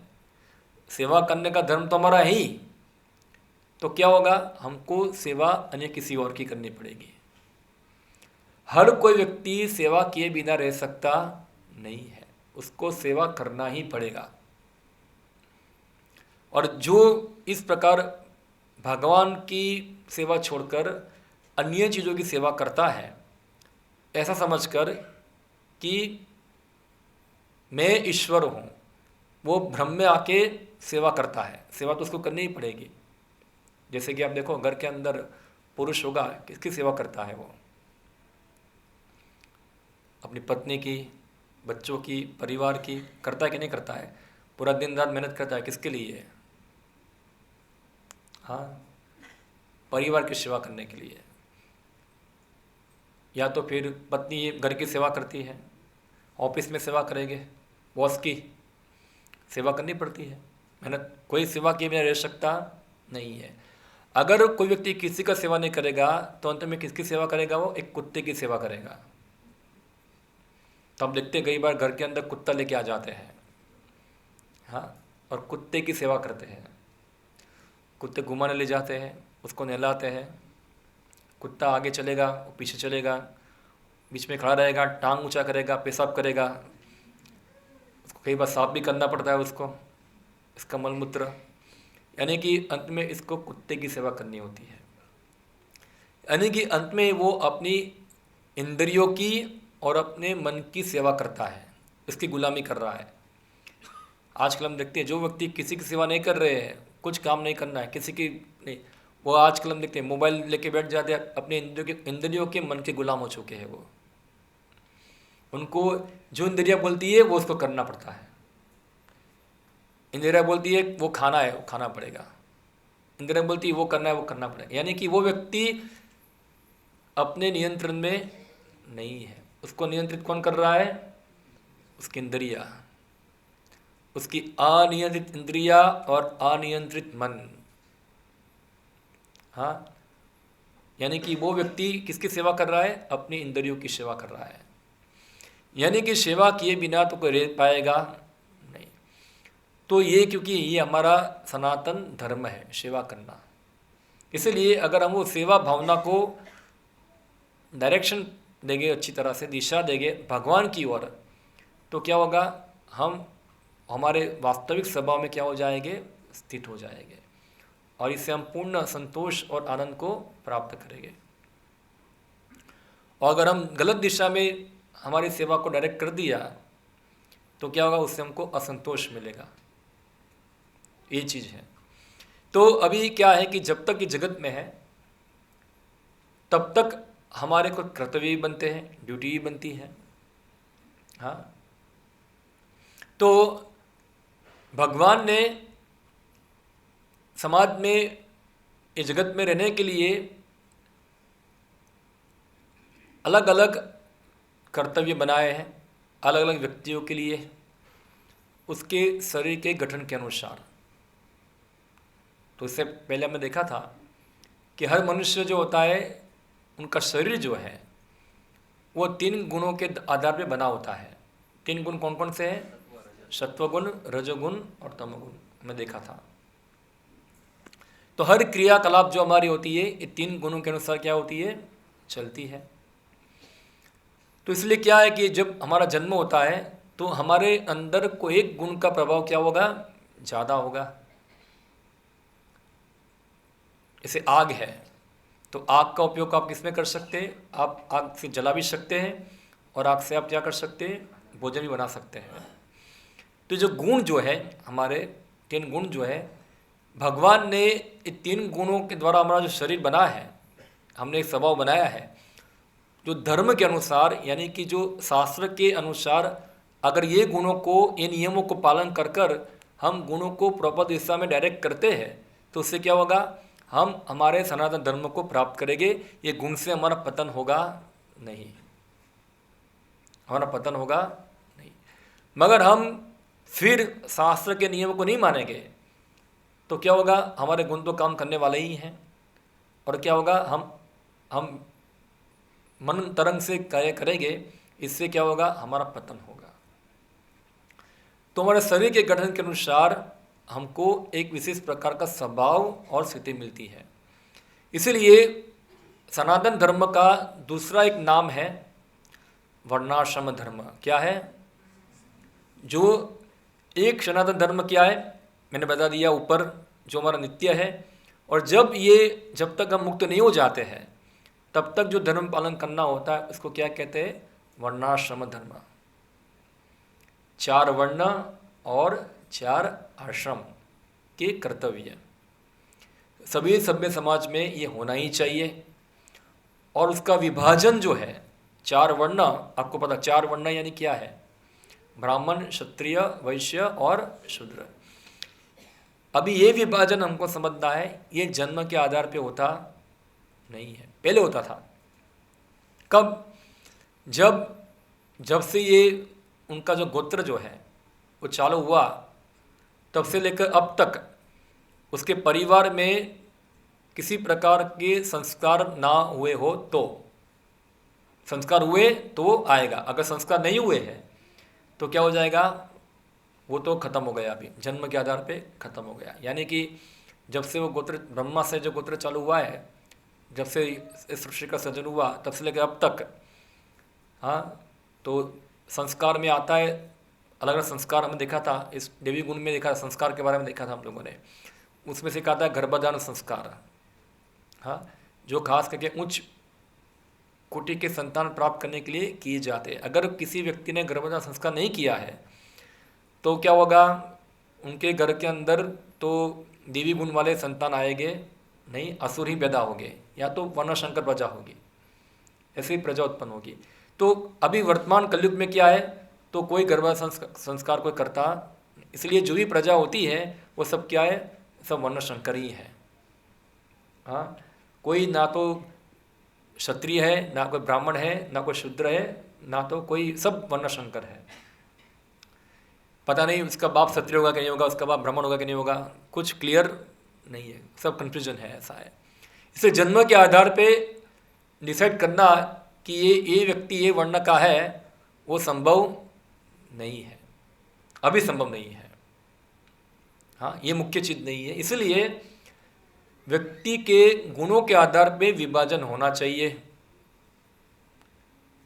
सेवा करने का धर्म तो हमारा है ही, तो क्या होगा? हमको सेवा अन्य किसी और की करनी पड़ेगी। हर कोई व्यक्ति सेवा किए बिना रह सकता नहीं है, उसको सेवा करना ही पड़ेगा। और जो इस प्रकार भगवान की सेवा छोड़कर अन्य चीज़ों की सेवा करता है, ऐसा समझकर कि मैं ईश्वर हूँ, वो भ्रम में आके सेवा करता है। सेवा तो उसको करनी ही पड़ेगी। जैसे कि आप देखो, घर के अंदर पुरुष होगा, किसकी सेवा करता है? वो अपनी पत्नी की, बच्चों की, परिवार की करता है कि नहीं करता है? पूरा दिन रात मेहनत करता है, किसके लिए? हाँ, परिवार की सेवा करने के लिए। या तो फिर पत्नी घर की सेवा करती है, ऑफिस में सेवा करेंगे, बॉस की सेवा करनी पड़ती है, मेहनत। कोई सेवा किए बिना रह सकता नहीं है। अगर कोई व्यक्ति किसी का सेवा नहीं करेगा तो अंत में किसकी सेवा करेगा? वो एक कुत्ते की सेवा करेगा। तो हम देखते कई बार घर के अंदर कुत्ता लेके आ जाते हैं, हाँ, और कुत्ते की सेवा करते हैं। कुत्ते घुमाने ले जाते हैं, उसको नहलाते हैं, कुत्ता आगे चलेगा, वो पीछे चलेगा, बीच में खड़ा रहेगा, टांग ऊंचा करेगा, पेशाब करेगा, उसको कई बार साफ भी करना पड़ता है उसको, इसका मलमूत्र। यानी कि अंत में इसको कुत्ते की सेवा करनी होती है। यानी कि अंत में वो अपनी इंद्रियों की और अपने मन की सेवा करता है, इसकी गुलामी कर रहा है। आजकल हम देखते हैं जो व्यक्ति किसी की सेवा नहीं कर रहे हैं, कुछ काम नहीं करना है किसी की नहीं, वो आजकल हम देखते हैं मोबाइल लेके बैठ जाते हैं, अपने इंद्रियों के मन के गुलाम हो चुके हैं। वो उनको जो इंद्रिया बोलती है वो उसको करना पड़ता है। इंद्रिया बोलती है वो खाना है, वो खाना पड़ेगा। इंद्रिया बोलती है वो करना है, वो करना पड़ेगा। यानी कि वो व्यक्ति अपने नियंत्रण में नहीं है। उसको नियंत्रित कौन कर रहा है? उसकी इंद्रिया, उसकी अनियंत्रित इंद्रिया और अनियंत्रित मन। हाँ, यानी कि वो व्यक्ति किसकी सेवा कर रहा है? अपनी इंद्रियों की सेवा कर रहा है। यानी कि सेवा किए बिना तो कोई रह पाएगा नहीं। तो ये क्योंकि ये हमारा सनातन धर्म है सेवा करना, इसलिए अगर हम वो सेवा भावना को डायरेक्शन देंगे, अच्छी तरह से दिशा देंगे भगवान की ओर, तो क्या होगा? हम हमारे वास्तविक स्वभाव में क्या हो जाएंगे? स्थित हो जाएंगे, और इससे हम पूर्ण संतोष और आनंद को प्राप्त करेंगे। और अगर हम गलत दिशा में हमारी सेवा को डायरेक्ट कर दिया तो क्या होगा? उससे हमको असंतोष मिलेगा। ये चीज़ है। तो अभी क्या है कि जब तक ये जगत में है तब तक हमारे को कर्तव्य भी बनते हैं, ड्यूटी भी बनती है। हाँ, तो भगवान ने समाज में, इस जगत में रहने के लिए अलग अलग कर्तव्य बनाए हैं, अलग अलग व्यक्तियों के लिए, उसके शरीर के गठन के अनुसार। तो इससे पहले हमने देखा था कि हर मनुष्य जो होता है उनका शरीर जो है वो 3 गुणों के आधार पे बना होता है। 3 गुण कौन कौन से हैं? सत्वगुण, रजोगुण और तमोगुण, हमने देखा था। तो हर क्रियाकलाप जो हमारी होती है ये 3 गुणों के अनुसार क्या होती है? चलती है। तो इसलिए क्या है कि जब हमारा जन्म होता है तो हमारे अंदर कोई एक गुण का प्रभाव क्या होगा? ज़्यादा होगा। जैसे आग है, तो आग का उपयोग आप किस में कर सकते हैं? आप आग से जला भी सकते हैं और आग से आप क्या कर सकते हैं? भोजन भी बना सकते हैं। तो जो गुण जो है हमारे 3 गुण जो है, भगवान ने इन 3 गुणों के द्वारा हमारा जो शरीर बना है, हमने एक स्वभाव बनाया है जो धर्म के अनुसार, यानी कि जो शास्त्र के अनुसार अगर ये गुणों को, ये नियमों को पालन कर कर हम गुणों को प्रॉपर दिशा में डायरेक्ट करते हैं तो उससे क्या होगा? हम हमारे सनातन धर्म को प्राप्त करेंगे। ये गुण से हमारा पतन होगा नहीं, हमारा पतन होगा नहीं। मगर हम फिर शास्त्र के नियम को नहीं मानेंगे तो क्या होगा? हमारे गुण तो काम करने वाले ही हैं, और क्या होगा? हम मन तरंग से कार्य करेंगे, इससे क्या होगा? हमारा पतन होगा। तो हमारे शरीर के गठन के अनुसार हमको एक विशेष प्रकार का स्वभाव और स्थिति मिलती है। इसीलिए सनातन धर्म का दूसरा एक नाम है वर्णाश्रम धर्म। क्या है? जो एक सनातन धर्म क्या है मैंने बता दिया ऊपर, जो हमारा नित्य है, और जब तक हम मुक्त नहीं हो जाते हैं तब तक जो धर्म पालन करना होता है उसको क्या कहते हैं? वर्णाश्रम धर्म। 4 वर्ण और 4 आश्रम के कर्तव्य सभी सभ्य समाज में ये होना ही चाहिए। और उसका विभाजन जो है 4 वर्ण, आपको पता 4 वर्ण यानी क्या है? ब्राह्मण, क्षत्रिय, वैश्य और शूद्र। अभी ये विभाजन हमको समझना है, ये जन्म के आधार पे होता नहीं है, पहले होता था। कब? जब से ये उनका जो गोत्र जो है वो चालू हुआ, तब से लेकर अब तक उसके परिवार में किसी प्रकार के संस्कार ना हुए हो तो, संस्कार हुए तो आएगा, अगर संस्कार नहीं हुए हैं तो क्या हो जाएगा? वो तो खत्म हो गया, अभी जन्म के आधार पे खत्म हो गया। यानी कि जब से वो गोत्र, ब्रह्मा से जो गोत्र चालू हुआ है, जब से इस सृष्टि का सृजन हुआ तब से लेकर अब तक, हाँ, तो संस्कार में आता है अलग अलग संस्कार। हमने देखा था इस देवी गुण में, देखा संस्कार के बारे में देखा था हम लोगों ने। उसमें से कहा था गर्भधारण संस्कार, हाँ, जो खास करके उच्च कोटि के संतान प्राप्त करने के लिए किए जाते हैं। अगर किसी व्यक्ति ने गर्भधारण संस्कार नहीं किया है तो क्या होगा, उनके घर के अंदर तो देवी गुण वाले संतान आएंगे नहीं, असुर ही पैदा होंगे, या तो वर्णशंकर प्रजा होगी, ऐसी प्रजा उत्पन्न होगी। तो अभी वर्तमान कलयुग में क्या है, तो कोई गर्भधारण संस्कार कोई करता, इसलिए जो भी प्रजा होती है वो सब क्या है, सब वर्णशंकर ही है। हाँ, कोई ना तो क्षत्रिय है, ना कोई ब्राह्मण है, ना कोई शूद्र है, ना तो कोई, सब वर्णशंकर है। पता नहीं उसका बाप क्षत्रिय होगा कि नहीं होगा, उसका बाप ब्राह्मण होगा कि नहीं होगा, कुछ क्लियर नहीं है, सब कन्फ्यूजन है, ऐसा है। इसलिए जन्म के आधार पे डिसाइड करना कि ये व्यक्ति ये वर्ण का है, वो संभव नहीं है, अभी संभव नहीं है। हाँ, ये मुख्य चीज़ नहीं है। इसलिए व्यक्ति के गुणों के आधार पे विभाजन होना चाहिए।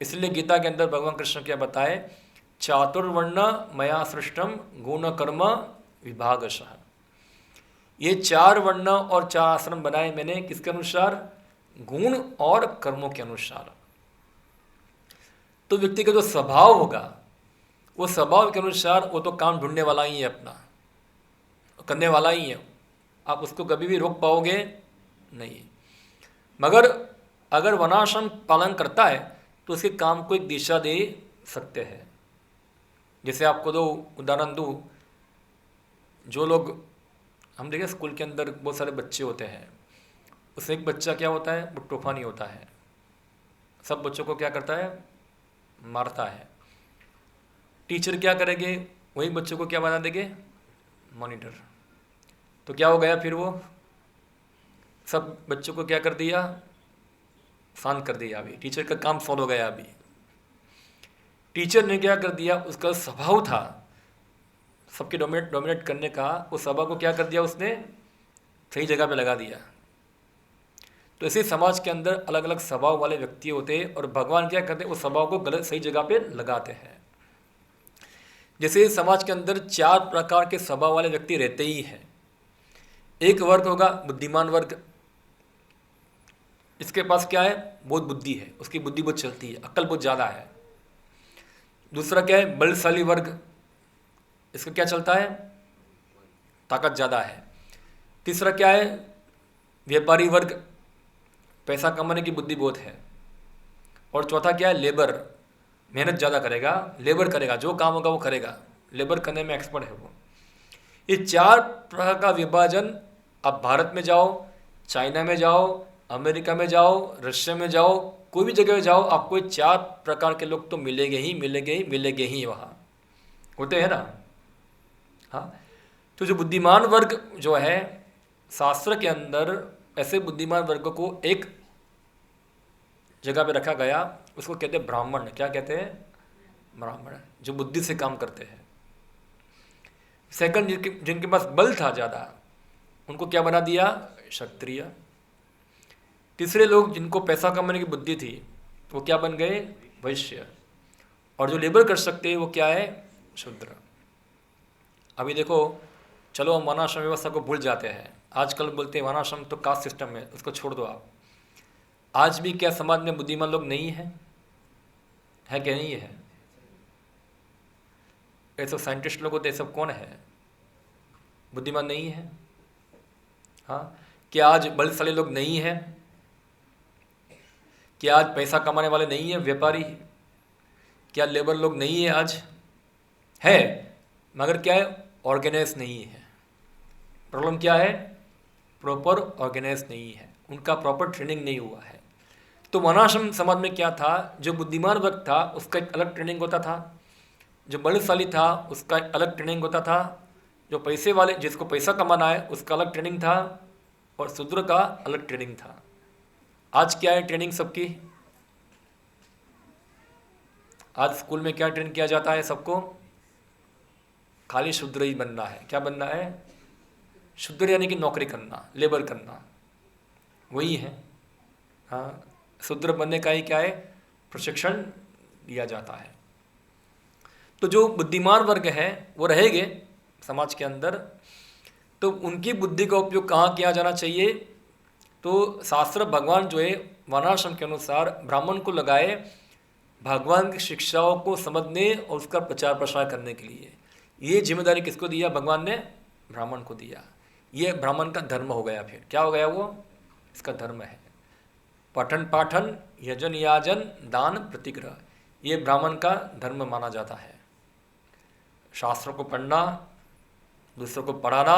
इसलिए गीता के अंदर भगवान कृष्ण क्या बताए, चातुर्वर्ण मया सृष्टम गुण कर्म विभागशः। ये 4 वर्ण और 4 आश्रम बनाए मैंने, किसके अनुसार, गुण और कर्मों के अनुसार। तो व्यक्ति का जो स्वभाव होगा, वो स्वभाव के अनुसार वो तो काम ढूंढने वाला ही है, अपना करने वाला ही है, आप उसको कभी भी रोक पाओगे नहीं। मगर अगर वर्णाश्रम पालन करता है तो उसके काम को एक दिशा दे सकते हैं। जैसे आपको दो उदाहरण दूँ, जो लोग हम देखें स्कूल के अंदर बहुत सारे बच्चे होते हैं, उसमें एक बच्चा क्या होता है, वो तूफानी होता है, सब बच्चों को क्या करता है, मारता है। टीचर क्या करेंगे, वही बच्चों को क्या बना देंगे, मॉनिटर। तो क्या हो गया, फिर वो सब बच्चों को क्या कर दिया, शांत कर दिया। अभी टीचर का काम सॉल्व हो गया। अभी टीचर ने क्या कर दिया, उसका स्वभाव था सबके डोमिनेट करने का, उस स्वभाव को क्या कर दिया, उसने सही जगह पे लगा दिया। तो ऐसे समाज के अंदर अलग अलग स्वभाव वाले व्यक्ति होते हैं, और भगवान क्या करते हैं, उस स्वभाव को गलत सही जगह पे लगाते हैं। जैसे समाज के अंदर 4 प्रकार के स्वभाव वाले व्यक्ति रहते ही हैं। एक वर्ग होगा बुद्धिमान वर्ग, इसके पास क्या है, बहुत बुद्धि है, उसकी बुद्धि बहुत चलती है, अक्ल बहुत ज़्यादा है। दूसरा क्या है, बलशाली वर्ग, इसका क्या चलता है, ताकत ज़्यादा है। तीसरा क्या है, व्यापारी वर्ग, पैसा कमाने की बुद्धि बहुत है। और चौथा क्या है, लेबर, मेहनत ज़्यादा करेगा, लेबर करेगा, जो काम होगा वो करेगा, लेबर करने में एक्सपर्ट है वो। ये 4 प्रकार का विभाजन, आप भारत में जाओ, चाइना में जाओ, अमेरिका में जाओ, रशिया में जाओ, कोई भी जगह में जाओ, आपको 4 प्रकार के लोग तो मिलेंगे ही वहाँ होते हैं ना। हाँ, तो जो बुद्धिमान वर्ग जो है, शास्त्र के अंदर ऐसे बुद्धिमान वर्ग को एक जगह पे रखा गया, उसको कहते हैं ब्राह्मण। क्या कहते हैं, ब्राह्मण, जो बुद्धि से काम करते हैं। सेकंड, जिनके पास बल था ज़्यादा, उनको क्या बना दिया, क्षत्रिय। तीसरे लोग जिनको पैसा कमाने की बुद्धि थी, वो क्या बन गए, वैश्य। और जो लेबर कर सकते हैं वो क्या है, शूद्र। अभी देखो, चलो हम वर्णाश्रम व्यवस्था को भूल जाते हैं, आजकल बोलते हैं वर्णाश्रम तो कास्ट सिस्टम है, उसको छोड़ दो आप। आज भी क्या समाज में बुद्धिमान लोग नहीं है क्या, नहीं है? ऐसे साइंटिस्ट लोग होते, सब कौन है, बुद्धिमान नहीं है? हाँ, क्या आज बलशाली लोग नहीं है? क्या आज पैसा कमाने वाले नहीं है, व्यापारी? क्या लेबर लोग नहीं है? आज है, मगर क्या है, ऑर्गेनाइज नहीं है। प्रॉब्लम क्या है, प्रॉपर ऑर्गेनाइज नहीं है, उनका प्रॉपर ट्रेनिंग नहीं हुआ है। तो वर्णाश्रम समाज में क्या था, जो बुद्धिमान वर्ग था उसका एक अलग ट्रेनिंग होता था, जो बलशाली था उसका एक अलग ट्रेनिंग होता था, जो पैसे वाले, जिसको पैसा कमाना है उसका अलग ट्रेनिंग था, और शूद्र का अलग ट्रेनिंग था। आज क्या है ट्रेनिंग सबकी? आज स्कूल में क्या ट्रेन किया जाता है सबको? खाली शूद्र ही बनना है। क्या बनना है? शूद्र, यानी कि नौकरी करना, लेबर करना, वही है। हाँ, शूद्र बनने का ही क्या है, प्रशिक्षण दिया जाता है। तो जो बुद्धिमान वर्ग है वो रहेंगे समाज के अंदर, तो उनकी बुद्धि का उपयोग कहाँ किया जाना चाहिए? तो शास्त्र, भगवान जो है वर्णाश्रम के अनुसार ब्राह्मण को लगाए भगवान की शिक्षाओं को समझने और उसका प्रचार प्रसार करने के लिए। ये जिम्मेदारी किसको दिया? भगवान ने ब्राह्मण को दिया। ये ब्राह्मण का धर्म हो गया। फिर क्या हो गया? वो इसका धर्म है। पठन पाठन यजन याजन दान प्रतिग्रह, ये ब्राह्मण का धर्म माना जाता है। शास्त्रों को पढ़ना, दूसरों को पढ़ाना,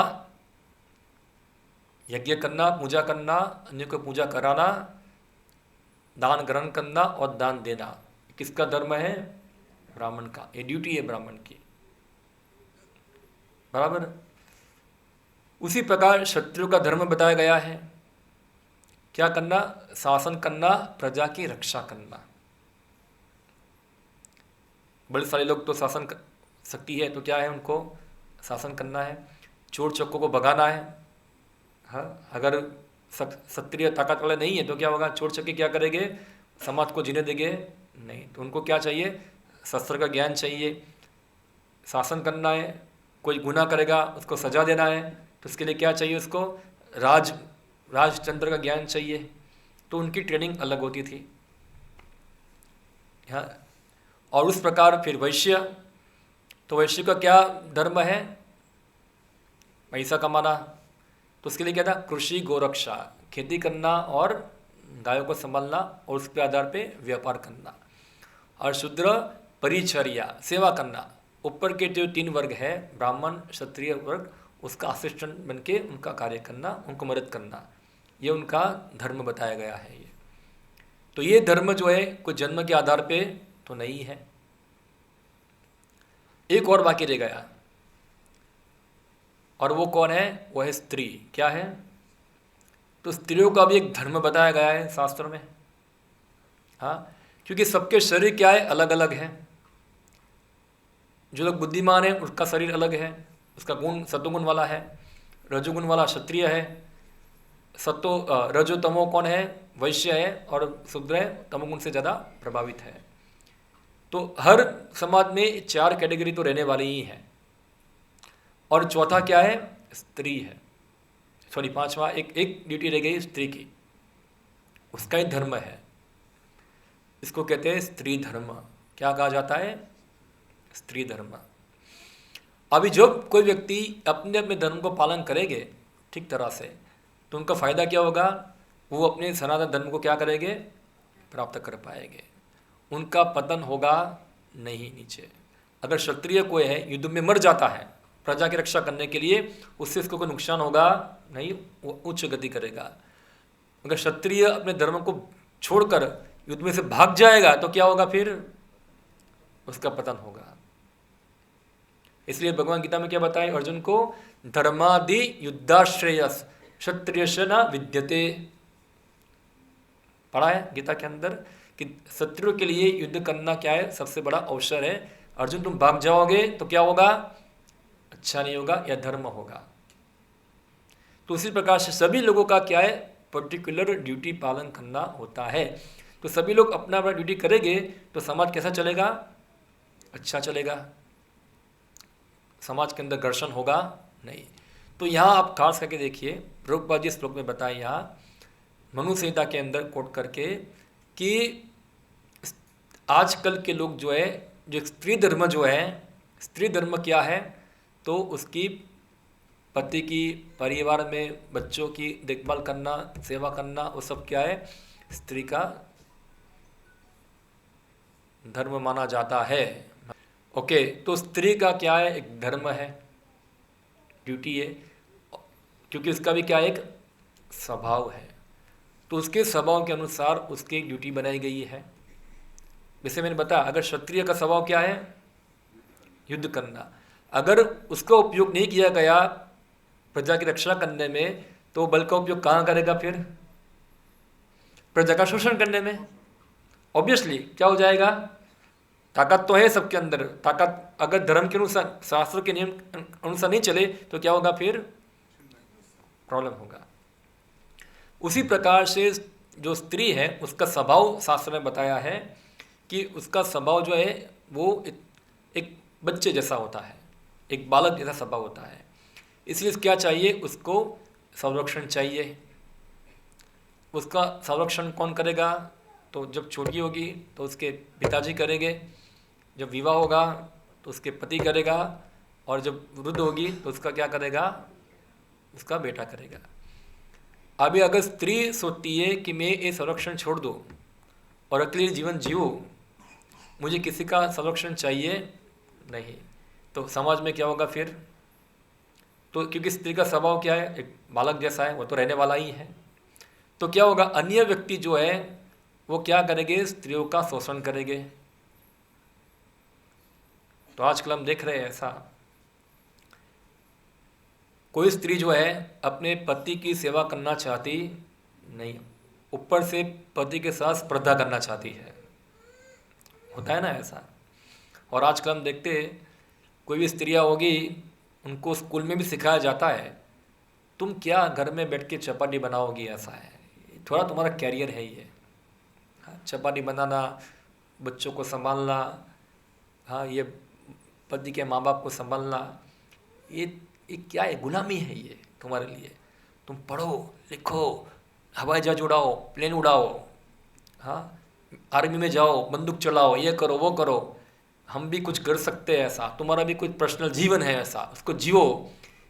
यज्ञ करना, पूजा करना, अन्य को पूजा कराना, दान ग्रहण करना और दान देना, किसका धर्म है? ब्राह्मण का। ये ड्यूटी है ब्राह्मण की, बराबर। उसी प्रकार क्षत्रियों का धर्म बताया गया है। क्या करना? शासन करना, प्रजा की रक्षा करना। बड़े सारे लोग तो शासन शक्ति है तो क्या है? उनको शासन करना है, चोर चक्कों को भगाना है। हाँ, अगर क्षत्रिय ताकत वाले नहीं है तो क्या होगा? चोर चक्के क्या करेंगे? समाज को जीने देंगे नहीं। तो उनको क्या चाहिए? शस्त्र का ज्ञान चाहिए, शासन करना है। कोई गुनाह करेगा उसको सजा देना है, तो उसके लिए क्या चाहिए? उसको राजतंत्र का ज्ञान चाहिए। तो उनकी ट्रेनिंग अलग होती थी। हाँ, और उस प्रकार फिर वैश्य, तो वैश्य का क्या धर्म है? पैसा कमाना। तो उसके लिए क्या था? कृषि गोरक्षा, खेती करना और गायों को संभालना और उसके आधार पे व्यापार करना। और शूद्र परिचर्या, सेवा करना। ऊपर के जो 3 वर्ग है, ब्राह्मण क्षत्रिय वर्ग, उसका असिस्टेंट बन के उनका कार्य करना, उनको मदद करना, ये उनका धर्म बताया गया है। ये तो ये धर्म जो है कोई जन्म के आधार पे तो नहीं है। एक और बाकी रह गया, और वो कौन है? वो है स्त्री। क्या है? तो स्त्रियों का भी एक धर्म बताया गया है शास्त्रों में। हाँ, क्योंकि सबके शरीर क्या है? अलग अलग है। जो लोग बुद्धिमान है उसका शरीर अलग है, उसका गुण सत्वगुण वाला है, रजोगुण वाला क्षत्रिय है, रजो तमो कौन है? वैश्य है, और शूद्र है, तमोगुण से ज़्यादा प्रभावित है। तो हर समाज में 4 कैटेगरी तो रहने वाली ही है। और चौथा क्या है? स्त्री है। सॉरी, 5वां एक ड्यूटी रह गई स्त्री की, उसका ही धर्म है। इसको कहते हैं स्त्री धर्म। क्या कहा जाता है? स्त्री धर्म। अभी जब कोई व्यक्ति अपने अपने धर्म को पालन करेंगे ठीक तरह से, तो उनका फायदा क्या होगा? वो अपने सनातन धर्म को क्या करेंगे? प्राप्त कर पाएंगे। उनका पतन होगा नहीं नीचे। अगर क्षत्रिय कोई है युद्ध में मर जाता है प्रजा की रक्षा करने के लिए, उससे इसको कोई नुकसान होगा नहीं, वो उच्च गति करेगा। अगर क्षत्रिय अपने धर्म को छोड़कर युद्ध में से भाग जाएगा तो क्या होगा? फिर उसका पतन होगा। इसलिए भगवान गीता में क्या बताए अर्जुन को? धर्मादि युद्धाश्रेयस क्षत्रियस्य न विद्यते। पढ़ा है गीता के अंदर कि शत्रु के लिए युद्ध करना क्या है? सबसे बड़ा अवसर है। अर्जुन तुम भाग जाओगे तो क्या होगा? अच्छा नहीं होगा, या धर्म होगा। तो उसी प्रकार से सभी लोगों का क्या है? पर्टिकुलर ड्यूटी पालन करना होता है। तो सभी लोग अपना अपना ड्यूटी करेंगे तो समाज कैसा चलेगा? अच्छा चलेगा। समाज के अंदर घर्षण होगा नहीं। तो यहाँ आप खास करके देखिए, प्रभुपाद जी श्लोक में बताए यहाँ मनु संहिता के अंदर कोट करके कि आजकल के लोग जो है, जो स्त्री धर्म जो है, स्त्री धर्म क्या है? तो उसकी पति की, परिवार में बच्चों की देखभाल करना, सेवा करना, वो सब क्या है? स्त्री का धर्म माना जाता है। ओके, तो स्त्री का क्या है? एक धर्म है, ड्यूटी है, क्योंकि उसका भी क्या है? एक स्वभाव है। तो उसके स्वभाव के अनुसार उसकी एक ड्यूटी बनाई गई है। जैसे मैंने बताया, अगर क्षत्रिय का स्वभाव क्या है? युद्ध करना। अगर उसका उपयोग नहीं किया गया प्रजा की रक्षा करने में, तो बल का उपयोग कहाँ करेगा? फिर प्रजा का शोषण करने में। ऑब्वियसली क्या हो जाएगा? ताकत तो है सबके अंदर, ताकत अगर धर्म के अनुसार, शास्त्र के नियम अनुसार नहीं चले तो क्या होगा? फिर प्रॉब्लम होगा। उसी प्रकार से जो स्त्री है उसका स्वभाव शास्त्र में बताया है कि उसका स्वभाव जो है वो एक बच्चे जैसा होता है, एक बालक जैसा स्वभाव होता है। इसलिए क्या चाहिए? उसको संरक्षण चाहिए, उसका संरक्षण कौन करेगा? तो जब छोटी होगी तो उसके पिताजी करेंगे, जब विवाह होगा तो उसके पति करेगा, और जब वृद्ध होगी तो उसका क्या करेगा? उसका बेटा करेगा। अभी अगर स्त्री सोचती है कि मैं ये संरक्षण छोड़ दूँ और अकेले जीवन जीऊँ, मुझे किसी का संरक्षण चाहिए नहीं, तो समाज में क्या होगा फिर? तो क्योंकि स्त्री का स्वभाव क्या है? एक बालक जैसा है, वो तो रहने वाला ही है। तो क्या होगा? अन्य व्यक्ति जो है वो क्या करेंगे? स्त्रियों का शोषण करेंगे। तो आजकल हम देख रहे हैं ऐसा, कोई स्त्री जो है अपने पति की सेवा करना चाहती नहीं, ऊपर से पति के साथ स्पर्धा करना चाहती है। होता है ना ऐसा। और आजकल हम देखते हैं, कोई भी स्त्रियाँ होगी, उनको स्कूल में भी सिखाया जाता है, तुम क्या घर में बैठ के चपाती बनाओगी? ऐसा है, थोड़ा तुम्हारा कैरियर है ये। हाँ, चपाती बनाना, बच्चों को संभालना, हाँ, ये पति के माँ बाप को संभालना, ये क्या है? गुलामी है ये तुम्हारे लिए। तुम पढ़ो लिखो, हवाई जहाज उड़ाओ, प्लेन उड़ाओ, हाँ, आर्मी में जाओ, बंदूक चलाओ, ये करो वो करो, हम भी कुछ कर सकते हैं ऐसा, तुम्हारा भी कुछ पर्सनल जीवन है ऐसा, उसको जियो।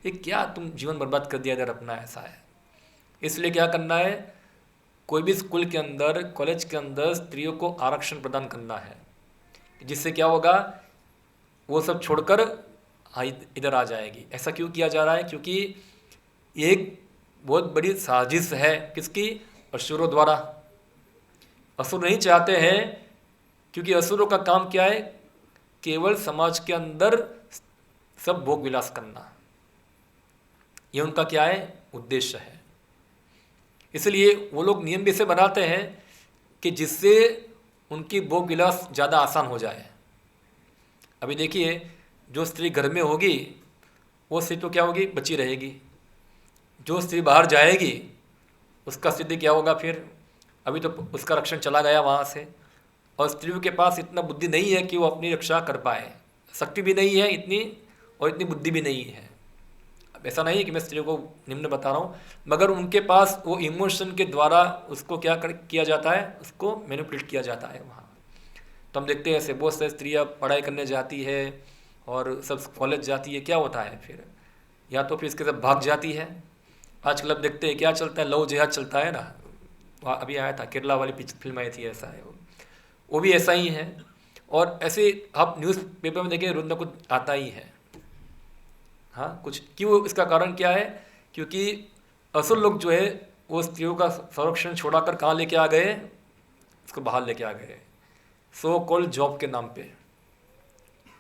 ये क्या तुम जीवन बर्बाद कर दिया इधर अपना? ऐसा है। इसलिए क्या करना है? कोई भी स्कूल के अंदर, कॉलेज के अंदर स्त्रियों को आरक्षण प्रदान करना है, जिससे क्या होगा? वो सब छोड़कर इधर आ जाएगी। ऐसा क्यों किया जा रहा है? क्योंकि ये एक बहुत बड़ी साजिश है। किसकी? असुरों द्वारा। असुर नहीं चाहते हैं, क्योंकि असुरों का काम क्या है? केवल समाज के अंदर सब भोग विलास करना, ये उनका क्या है? उद्देश्य है। इसलिए वो लोग नियम भी से बनाते हैं कि जिससे उनकी भोग विलास ज़्यादा आसान हो जाए। अभी देखिए, जो स्त्री घर में होगी वो स्त्री तो क्या होगी? बची रहेगी। जो स्त्री बाहर जाएगी उसका स्थिति क्या होगा फिर? अभी तो उसका रक्षण चला गया वहाँ से, और स्त्रियों के पास इतना बुद्धि नहीं है कि वो अपनी रक्षा कर पाए, शक्ति भी नहीं है इतनी, और इतनी बुद्धि भी नहीं है। अब ऐसा नहीं है कि मैं स्त्रियों को निम्न बता रहा हूँ, मगर उनके पास वो इमोशन के द्वारा उसको क्या किया जाता है? उसको मैनिपुलेट किया जाता है वहाँ। तो हम देखते हैं ऐसे बहुत सारी स्त्रियाँ पढ़ाई करने जाती है और सब कॉलेज जाती है, क्या होता है फिर? या तो फिर इसके साथ भाग जाती है। आजकल अब देखते हैं क्या चलता है? लव जिहाद चलता है ना। वहाँ अभी आया था, केरला वाली फिल्म आई थी, ऐसा है वो भी ऐसा ही है। और ऐसे आप न्यूज़पेपर में देखें, रोज ना कुछ आता ही है। हाँ, कुछ क्यों? इसका कारण क्या है? क्योंकि असुर लोग जो है वो स्त्रियों का संरक्षण छोड़ाकर कहाँ लेके आ गए? उसको बाहर लेके आ गए, सो कॉल्ड जॉब के नाम पे,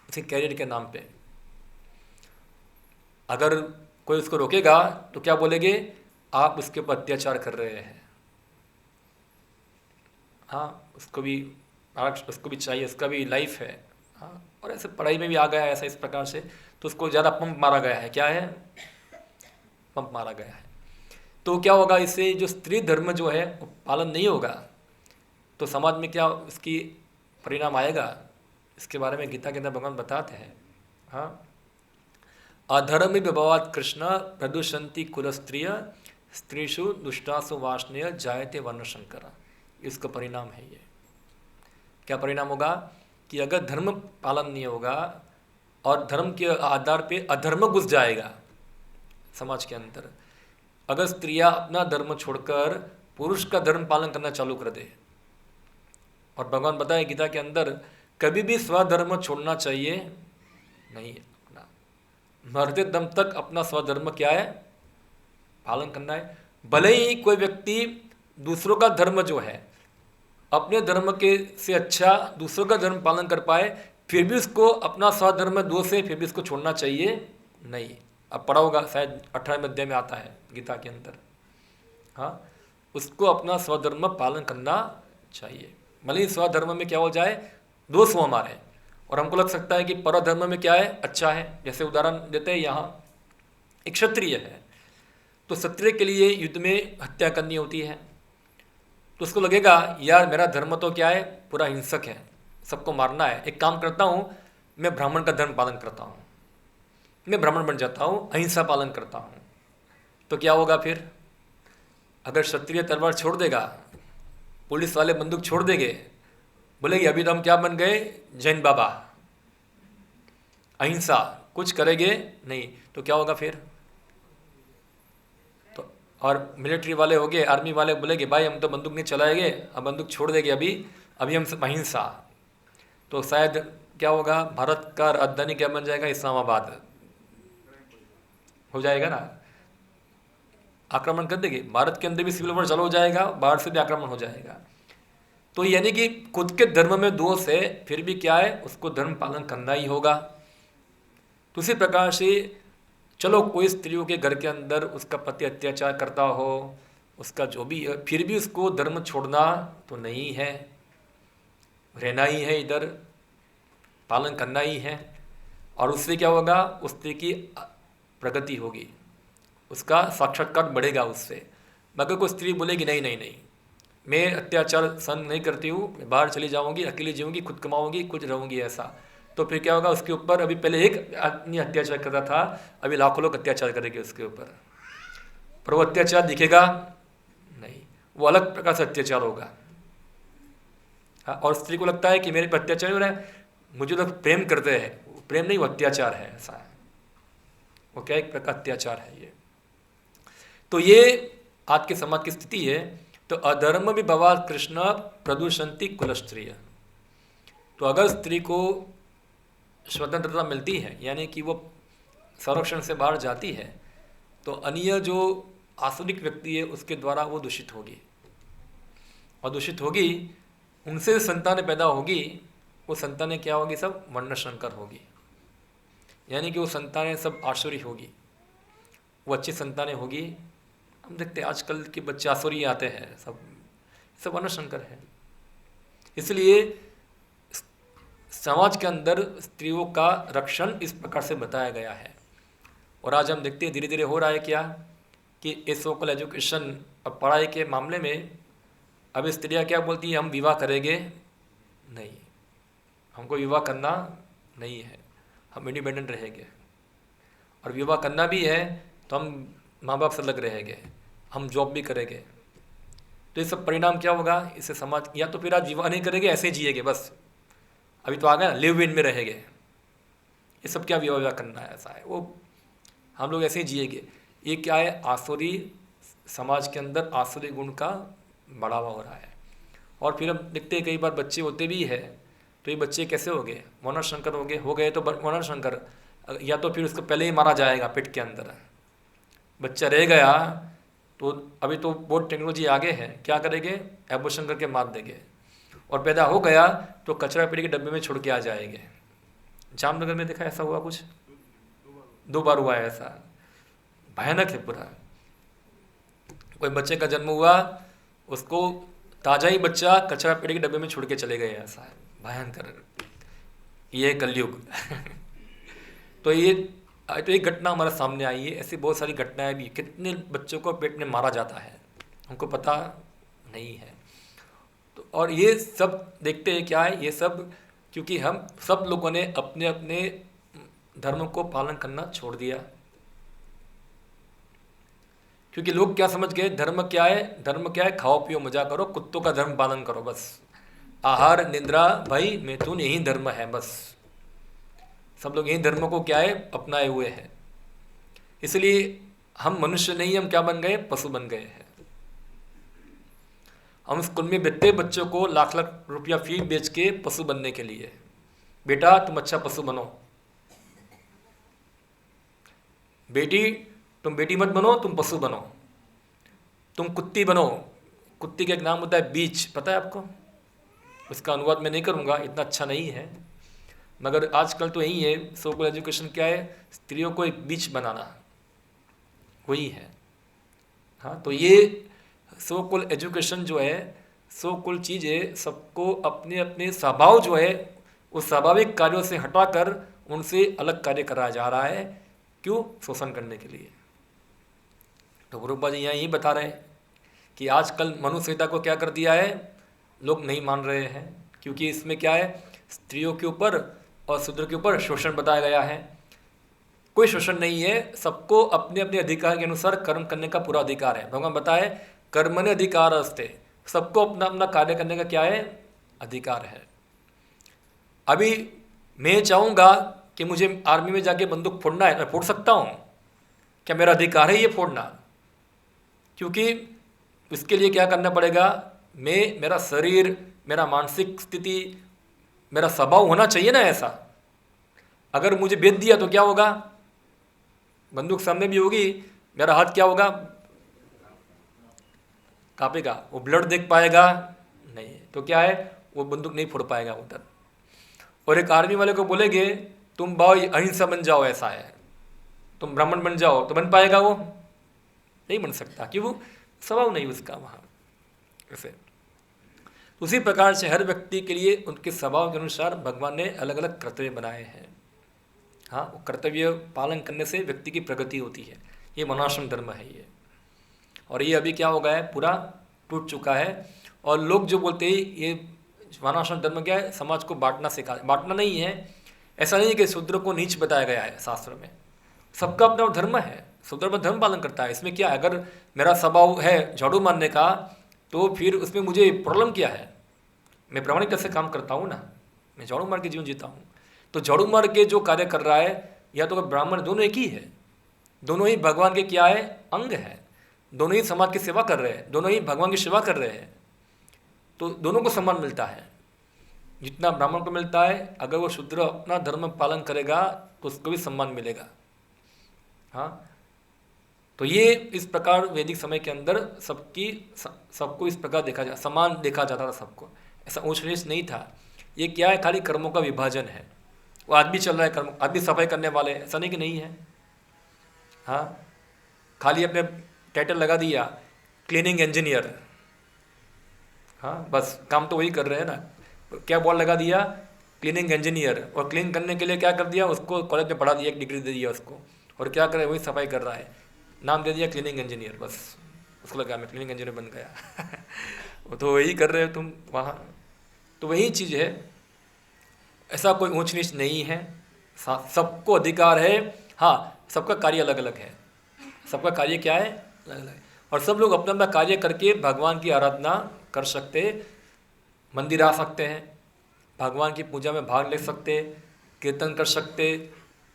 उसके कैरियर के नाम पे। अगर कोई उसको रोकेगा तो क्या बोलेंगे? आप उसके ऊपर अत्याचार कर रहे हैं। हाँ, उसको भी चाहिए, उसका भी लाइफ है। हाँ, और ऐसे पढ़ाई में भी आ गया है ऐसा इस प्रकार से, तो उसको ज़्यादा पंप मारा गया है। क्या है? पंप मारा गया है। तो क्या होगा? इससे जो स्त्री धर्म जो है वो पालन नहीं होगा, तो समाज में क्या इसकी परिणाम आएगा? इसके बारे में गीता के अंदर भगवान बताते हैं। हाँ, अधर्म विभवात कृष्ण प्रदूषंती कुल स्त्रिय स्त्रीषु दुष्टासु वासनेय जायते वर्णशंकर। इसका परिणाम है ये। क्या परिणाम होगा? कि अगर धर्म पालन नहीं होगा और धर्म के आधार पे अधर्म घुस जाएगा समाज के अंदर। अगर स्त्रियां अपना धर्म छोड़कर पुरुष का धर्म पालन करना चालू कर दे, और भगवान बताए गीता के अंदर, कभी भी स्वधर्म छोड़ना चाहिए नहीं। अपना मरते दम तक अपना स्वधर्म क्या है? पालन करना है। भले ही कोई व्यक्ति दूसरों का धर्म जो है अपने धर्म के से अच्छा दूसरों का धर्म पालन कर पाए, फिर भी उसको अपना स्वधर्म दोष है, फिर भी उसको छोड़ना चाहिए नहीं। अब पढ़ा होगा शायद 18वें अध्याय में आता है गीता के अंदर। हाँ, उसको अपना स्वधर्म पालन करना चाहिए, भले ही स्वधर्म में क्या हो जाए? दोष हो हमारे, और हमको लग सकता है कि परधर्म में क्या है? अच्छा है। जैसे उदाहरण देते हैं, यहाँ एक क्षत्रिय है, तो क्षत्रिय के लिए युद्ध में हत्या करनी होती है, तो उसको लगेगा यार मेरा धर्म तो क्या है? पूरा हिंसक है, सबको मारना है। एक काम करता हूँ, मैं ब्राह्मण का धर्म पालन करता हूँ, मैं ब्राह्मण बन जाता हूँ, अहिंसा पालन करता हूँ। तो क्या होगा फिर? अगर क्षत्रिय तलवार छोड़ देगा, पुलिस वाले बंदूक छोड़ देंगे, बोलेगी अभी तो हम क्या बन गए, जैन बाबा, अहिंसा, कुछ करेंगे नहीं, तो क्या होगा फिर? तो और मिलिट्री वाले हो गए, आर्मी वाले बोलेंगे भाई हम तो बंदूक नहीं चलाएंगे, अब बंदूक छोड़ देंगे, अभी हम सब अहिंसा, तो शायद क्या होगा, भारत का राजधानी क्या बन जाएगा, इस्लामाबाद हो जाएगा ना, आक्रमण कर देंगे, भारत के अंदर भी सिविल वॉर चालू हो जाएगा, बाहर से भी आक्रमण हो जाएगा। तो यानी कि खुद के धर्म में दोष है, फिर भी क्या है, उसको धर्म पालन करना ही होगा। तो उसी प्रकार से चलो कोई स्त्रियों के घर के अंदर उसका पति अत्याचार करता हो, उसका जो भी है, फिर भी उसको धर्म छोड़ना तो नहीं है, रहना ही है, इधर पालन करना ही है। और उससे क्या होगा, उस स्त्री की प्रगति होगी, उसका साक्षात्कार बढ़ेगा उससे। मगर कोई स्त्री बोलेगी नहीं नहीं नहीं, मैं अत्याचार सहन नहीं करती हूँ, मैं बाहर चली जाऊँगी, अकेली जीऊँगी, खुद कमाऊँगी, कुछ रहूँगी, ऐसा, तो फिर क्या होगा, उसके ऊपर अभी पहले एक आदमी अत्याचार करता था, अभी लाखों लोग अत्याचार करेंगे उसके ऊपर, पर वो अत्याचार दिखेगा नहीं, वो अलग प्रकार से अत्याचार होगा। हाँ, और स्त्री को लगता है कि मेरे पर अत्याचार हो रहा है, मुझे तो प्रेम करते हैं, प्रेम नहीं, वो अत्याचार है, ऐसा है, वो क्या एक प्रकार अत्याचार है ये। तो ये आज के समाज की स्थिति है। तो अधर्म भी भवात् कृष्ण प्रदूषंति कुलस्त्रिय। तो अगर स्त्री को स्वतंत्रता मिलती है, यानी कि वो संरक्षण से बाहर जाती है, तो अन्य जो आसुरिक व्यक्ति है उसके द्वारा वो दूषित होगी, और दूषित होगी, उनसे संतानें पैदा होगी, वो संतानें क्या होगी, सब वर्णशंकर होगी, यानी कि वो संतानें सब आसुरी होगी, वो अच्छी संतानें होगी। हम देखते हैं आजकल के बच्चे आसुरी आते हैं, सब वर्णशंकर है। इसलिए समाज के अंदर स्त्रियों का रक्षण इस प्रकार से बताया गया है। और आज हम देखते हैं धीरे धीरे हो रहा है क्या, कि इस सोकल एजुकेशन और पढ़ाई के मामले में अब स्त्रियां क्या बोलती हैं, हम विवाह करेंगे नहीं, हमको विवाह करना नहीं है, हम इंडिपेंडेंट रहेंगे, और विवाह करना भी है तो हम माँ बाप से अलग रहेंगे, हम जॉब भी करेंगे। तो ये सब परिणाम क्या होगा, इससे समाज, या तो फिर आज विवाह नहीं करेंगे, ऐसे ही जिएंगे बस, अभी तो आ गया लिव इन में रहेंगे, ये सब क्या विवाह करना है, ऐसा है, वो हम लोग ऐसे ही जिएंगे। ये क्या है, आसुरी समाज के अंदर आसुरी गुण का बढ़ावा हो रहा है। और फिर हम देखते हैं कई बार बच्चे होते भी है, तो ये बच्चे कैसे हो गए, वर्णशंकर हो गए तो वर्णशंकर, या तो फिर उसको पहले ही मारा जाएगा पेट के अंदर, बच्चा रह गया तो अभी तो बहुत टेक्नोलॉजी आगे है, क्या करेंगे, एबॉर्शन करके मार देंगे, और पैदा हो गया तो कचरा पेटी के डब्बे में छोड़ के आ जाएंगे। जामनगर में देखा ऐसा हुआ, कुछ 2 बार हुआ है ऐसा, भयानक है पूरा। कोई बच्चे का जन्म हुआ, उसको ताज़ा ही बच्चा कचरा पेटी के डब्बे में छोड़ के चले गए, ऐसा है, भयंकर, ये कलयुग। तो एक घटना हमारे सामने आई है, ऐसी बहुत सारी घटनाएं भी, कितने बच्चों को पेट में मारा जाता है हमको पता नहीं है। तो और ये सब देखते हैं क्या है, ये सब क्योंकि हम सब लोगों ने अपने अपने धर्म को पालन करना छोड़ दिया। क्योंकि लोग क्या समझ गए, धर्म क्या है, खाओ पियो मजा करो, कुत्तों का धर्म पालन करो, बस आहार निद्रा भाई मैथुन, यही धर्म है, बस सब लोग यही धर्म को क्या है, अपनाए हुए हैं। इसलिए हम मनुष्य नहीं, हम क्या बन गए, पशु बन गए हैं। हम स्कूल में भेजते बच्चों को लाख लाख रुपया फी बेच के पशु बनने के लिए, बेटा तुम अच्छा पशु बनो, बेटी तुम बेटी मत बनो, तुम पशु बनो, तुम कुत्ती बनो। कुत्ती का एक नाम होता है बीच, पता है आपको, उसका अनुवाद मैं नहीं करूँगा, इतना अच्छा नहीं है, मगर आजकल तो यही है। सोशल एजुकेशन क्या है, स्त्रियों को एक बीच बनाना, वही है। हाँ, तो ये सोशल एजुकेशन जो है, सोशल चीज़ें सबको अपने अपने स्वभाव जो है, उस स्वाभाविक कार्यों से हटाकर उनसे अलग कार्य कराया जा रहा है। क्यों, शोषण करने के लिए। तो गुरुबा जी यहाँ यही बता रहे हैं कि आजकल मनुष्यता को क्या कर दिया है, लोग नहीं मान रहे हैं, क्योंकि इसमें क्या है, स्त्रियों के ऊपर और शूद्र के ऊपर शोषण बताया गया है। कोई शोषण नहीं है, सबको अपने अपने अधिकार के अनुसार कर्म करने का पूरा अधिकार है। भगवान बताए कर्मण्य अधिकारस्ते, सबको अपना अपना कार्य करने का क्या है, अधिकार है। अभी मैं चाहूँगा कि मुझे आर्मी में जाके बंदूक फोड़ना है, मैं फोड़ सकता हूँ, क्या मेरा अधिकार है ये फोड़ना? क्योंकि इसके लिए क्या करना पड़ेगा, मेरा शरीर, मेरा मानसिक स्थिति, मेरा स्वभाव होना चाहिए ना ऐसा। अगर मुझे बेच दिया तो क्या होगा, बंदूक सामने भी होगी, मेरा हाथ क्या होगा, कांपेगा, वो ब्लड देख पाएगा नहीं, तो क्या है, वो बंदूक नहीं फोड़ पाएगा उधर। और एक आर्मी वाले को बोलेंगे तुम भाई अहिंसा बन जाओ, ऐसा है, तुम ब्राह्मण बन जाओ, तो बन पाएगा? वो नहीं बन सकता, क्यों, वो स्वभाव नहीं उसका वहाँ। ऐसे उसी प्रकार से हर व्यक्ति के लिए उनके स्वभाव के अनुसार भगवान ने अलग अलग कर्तव्य बनाए हैं। हाँ, वो कर्तव्य पालन करने से व्यक्ति की प्रगति होती है। ये वर्णाश्रम धर्म है ये। और ये अभी क्या हो गया है, पूरा टूट चुका है। और लोग जो बोलते हैं ये वर्णाश्रम धर्म क्या है, समाज को बांटना सिखा, बांटना नहीं है। ऐसा नहीं है कि शूद्र को नीच बताया गया है शास्त्र में, सबका अपना धर्म है, शूद्र में धर्म पालन करता है। इसमें क्या है, अगर मेरा स्वभाव है झाड़ू मारने का, तो फिर उसमें मुझे प्रॉब्लम क्या है, मैं प्रामाणिकता से काम करता हूँ ना, मैं झाड़ू मार के जीवन जीता हूँ। तो झाड़ू मार के जो कार्य कर रहा है, या तो ब्राह्मण, दोनों एक ही है, दोनों ही भगवान के क्या है, अंग है, दोनों ही समाज की सेवा कर रहे हैं, दोनों ही भगवान की सेवा कर रहे हैं, तो दोनों को सम्मान मिलता है। जितना ब्राह्मण को मिलता है, अगर वो शूद्र अपना धर्म पालन करेगा तो उसको भी सम्मान मिलेगा। हाँ, तो ये इस प्रकार वैदिक समय के अंदर सबको इस प्रकार देखा जा, समान देखा जाता था सबको, ऐसा ऊंच नीच नहीं था। ये क्या है, खाली कर्मों का विभाजन है। वो आज भी चल रहा है कर्म, आज भी सफाई करने वाले, ऐसा नहीं कि नहीं है। हाँ, खाली अपने टाइटल लगा दिया क्लीनिंग इंजीनियर, हाँ बस काम तो वही कर रहे हैं ना, क्या बोर्ड लगा दिया, क्लीनिंग इंजीनियर, और क्लीन करने के लिए क्या कर दिया, उसको कॉलेज में पढ़ा दिया, एक डिग्री दे दिया उसको, और क्या करे, वही सफाई कर रहा है, नाम दे दिया क्लीनिंग इंजीनियर, बस उसको लगा मैं क्लीनिंग इंजीनियर बन गया। वो तो वही कर रहे हो तुम वहाँ। तो वही चीज़ है, ऐसा कोई ऊंच नीच नहीं है, सबको अधिकार है। हाँ, सबका कार्य अलग अलग है, सबका कार्य क्या है, अलग अलग है। और सब लोग अपना अपना कार्य करके भगवान की आराधना कर सकते, मंदिर आ सकते हैं, भगवान की पूजा में भाग ले सकते, कीर्तन कर सकते,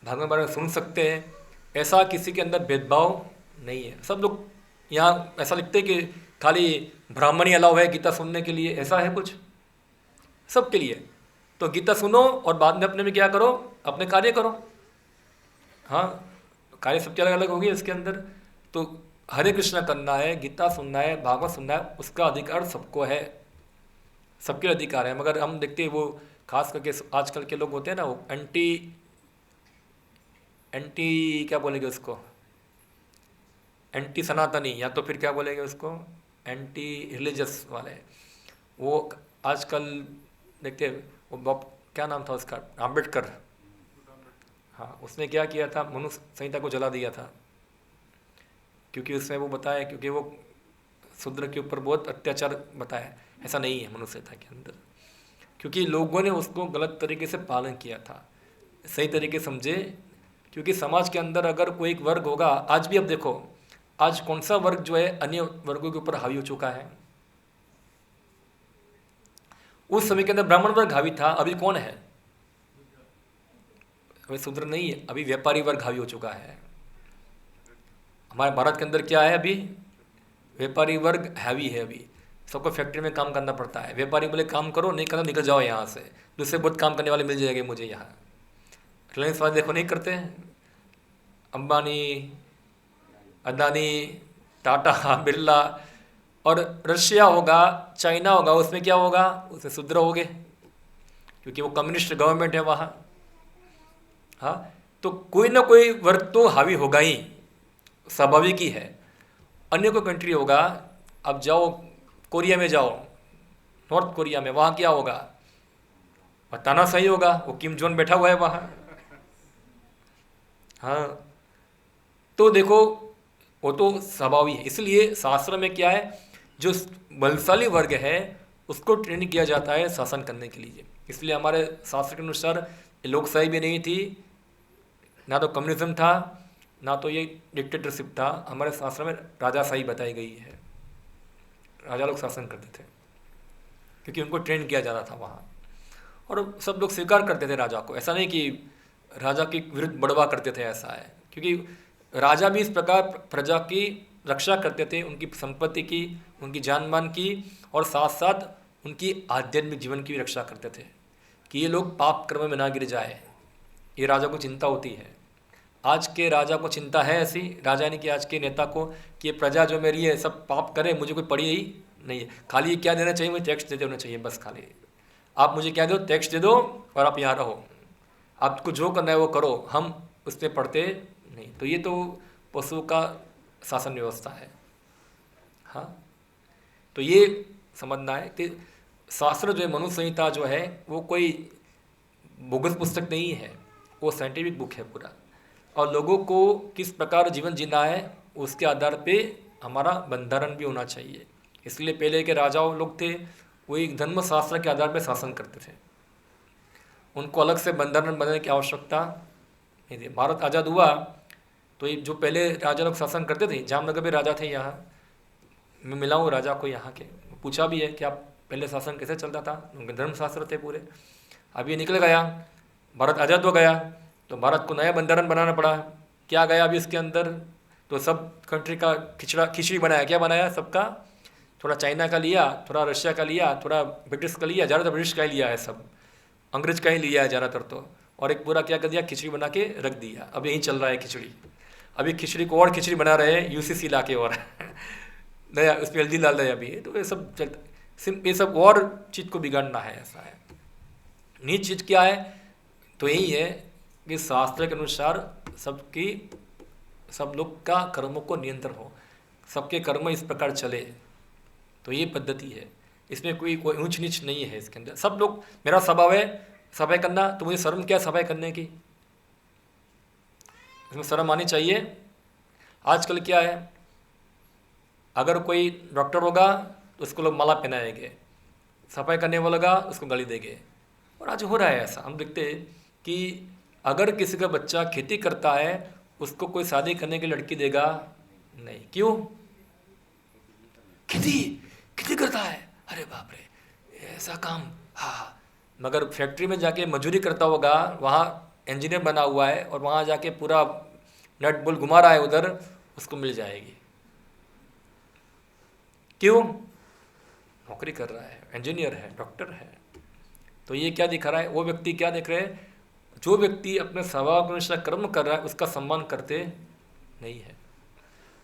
भगवान बारे में सुन सकते हैं। ऐसा किसी के अंदर भेदभाव नहीं है। सब लोग यहाँ ऐसा लिखते हैं कि खाली ब्राह्मण ही अलाउ है गीता सुनने के लिए, ऐसा है कुछ? सबके लिए। तो गीता सुनो और बाद में अपने में क्या करो, अपने कार्य करो। हाँ, कार्य सबके अलग अलग होगी इसके अंदर। तो हरे कृष्ण करना है, गीता सुनना है, भागवत सुनना है, उसका अधिकार सबको है, सबके अधिकार है। मगर हम देखते हैं वो खास करके आजकल के लोग होते हैं ना, वो एंटी क्या बोलेंगे उसको, एंटी सनातनी, या तो फिर क्या बोलेंगे उसको, एंटी रिलीजियस वाले। वो आजकल देखते वो क्या नाम था उसका, आम्बेडकर, हाँ, उसने क्या किया था, मनुष्य संहिता को जला दिया था, क्योंकि उसमें वो बताया, क्योंकि वो शूद्र के ऊपर बहुत अत्याचार बताया। ऐसा नहीं है मनुष्य संहिता के अंदर, क्योंकि लोगों ने उसको गलत तरीके से पालन किया था, सही तरीके समझे। क्योंकि समाज के अंदर अगर कोई एक वर्ग होगा, आज भी अब देखो, आज कौन सा वर्ग जो है अन्य वर्गों के ऊपर हावी हो चुका है। उस समय के अंदर ब्राह्मण वर्ग हावी था, अभी कौन है, अभी शूद्र नहीं है, अभी व्यापारी वर्ग हावी हो चुका है। हमारे भारत के अंदर क्या है, अभी व्यापारी वर्ग हैवी है। अभी सबको फैक्ट्री में काम करना पड़ता है, व्यापारी बोले काम करो, नहीं करना निकल जाओ यहाँ से, दूसरे बहुत काम करने वाले मिल जाएंगे मुझे यहाँ। रिलायंस वाले देखो नहीं करते हैं, अंबानी, अदानी, टाटा, बिरला। और रशिया होगा, चाइना होगा, उसमें क्या होगा, उसमें शूद्र हो गए, क्योंकि वो कम्युनिस्ट गवर्नमेंट है वहाँ। हाँ, तो कोई ना कोई वर्ग तो हावी होगा ही, स्वाभाविक ही है। अन्य कोई कंट्री होगा, अब जाओ कोरिया में जाओ, नॉर्थ कोरिया में, वहाँ क्या होगा, बताना सही होगा, वो किम जोन बैठा हुआ है वहाँ। हाँ, तो देखो वो तो स्वाभाविक है। इसलिए शास्त्र में क्या है, जो बलशाली वर्ग है उसको ट्रेनिंग किया जाता है शासन करने के लिए। इसलिए हमारे शास्त्र के अनुसार लोकशाही भी नहीं थी, ना तो कम्युनिज्म था, ना तो ये डिक्टेटरशिप था। हमारे शास्त्र में राजाशाही बताई गई है। राजा लोग शासन करते थे, क्योंकि उनको ट्रेन किया जा रहा था वहाँ, और सब लोग स्वीकार करते थे राजा को। ऐसा नहीं कि राजा के विरुद्ध बड़वा करते थे, ऐसा है, क्योंकि राजा भी इस प्रकार प्रजा की रक्षा करते थे, उनकी संपत्ति की, उनकी जान मान की, और साथ साथ उनकी आध्यात्मिक जीवन की भी रक्षा करते थे कि ये लोग पाप कर्म में ना गिर जाए। ये राजा को चिंता होती है। आज के राजा को चिंता है ऐसी, राजा ने कि आज के नेता को, कि ये प्रजा जो मेरी है सब पाप करे, मुझे कोई पड़ी ही नहीं है। खाली क्या देना चाहिए, मुझे टैक्स देते होना चाहिए, बस खाली आप मुझे क्या दो, टैक्स दे दो और आप यहाँ रहो, आपको जो करना है वो करो, हम उस पर पढ़ते नहीं। तो ये तो पशु का शासन व्यवस्था है। हाँ, तो ये समझना है कि शास्त्र जो है, मनु संहिता जो है, वो कोई बोगस पुस्तक नहीं है, वो साइंटिफिक बुक है पूरा, और लोगों को किस प्रकार जीवन जीना है उसके आधार पे हमारा बंधारण भी होना चाहिए। इसलिए पहले के राजाओं लोग थे, वो एक धर्मशास्त्र के आधार पे शासन करते थे, उनको अलग से बंधारण बनाने की आवश्यकता नहीं थी। भारत आज़ाद हुआ तो ये जो पहले राजा लोग शासन करते थे, जामनगर में राजा थे, यहाँ मैं मिला हूँ राजा को यहाँ के, पूछा भी है कि आप पहले शासन कैसे चलता था, उनके धर्मशास्त्र थे पूरे। अब ये निकल गया, भारत आज़ाद हो गया, तो भारत को नया बंधारण बनाना पड़ा। क्या गया अभी इसके अंदर, तो सब कंट्री का खिचड़ी बनाया। क्या बनाया सबका, थोड़ा चाइना का लिया, थोड़ा रशिया का लिया, थोड़ा ब्रिटिश का लिया, ज़्यादातर ब्रिटिश का ही लिया है, सब अंग्रेज का ही लिया है ज़्यादातर तो, और एक पूरा क्या कर दिया, खिचड़ी बना के रख दिया। अब यही चल रहा है खिचड़ी, अभी खिचड़ी को और खिचड़ी बना रहे हैं यूसीसी ला के, और नया उसमें हल्दी डाल रहे हैं अभी, तो ये सब चलता, ये सब और चीज़ को बिगाड़ना है, ऐसा है। नीच चीज़ क्या है, तो यही है कि शास्त्र के अनुसार सब लोग का कर्मों को नियंत्रण हो, सबके कर्म इस प्रकार चले, तो ये पद्धति है। इसमें कोई ऊंच नीच नहीं है इसके अंदर। सब लोग, मेरा स्वभाव है सफाई करना, तो मुझे शर्म क्या सफाई करने की, इसमें शर्म आनी चाहिए। आजकल क्या है, अगर कोई डॉक्टर होगा तो उसको लोग माला पहनाएंगे, सफाई करने वाला होगा उसको गाली देंगे, और आज हो रहा है ऐसा। हम देखते हैं कि अगर किसी का बच्चा खेती करता है, उसको कोई शादी करने की लड़की देगा नहीं। क्यों, खेती करता है, अरे बाप रे ऐसा काम, हाँ। मगर फैक्ट्री में जाके मजदूरी करता होगा, वहाँ इंजीनियर बना हुआ है, और वहाँ जाके पूरा नट बोल्ट घुमा रहा है उधर, उसको मिल जाएगी। क्यों, नौकरी कर रहा है, इंजीनियर है, डॉक्टर है। तो ये क्या दिखा रहा है, वो व्यक्ति क्या देख रहे हैं, जो व्यक्ति अपने स्वभाव के अनुसार कर्म कर रहा है उसका सम्मान करते नहीं है।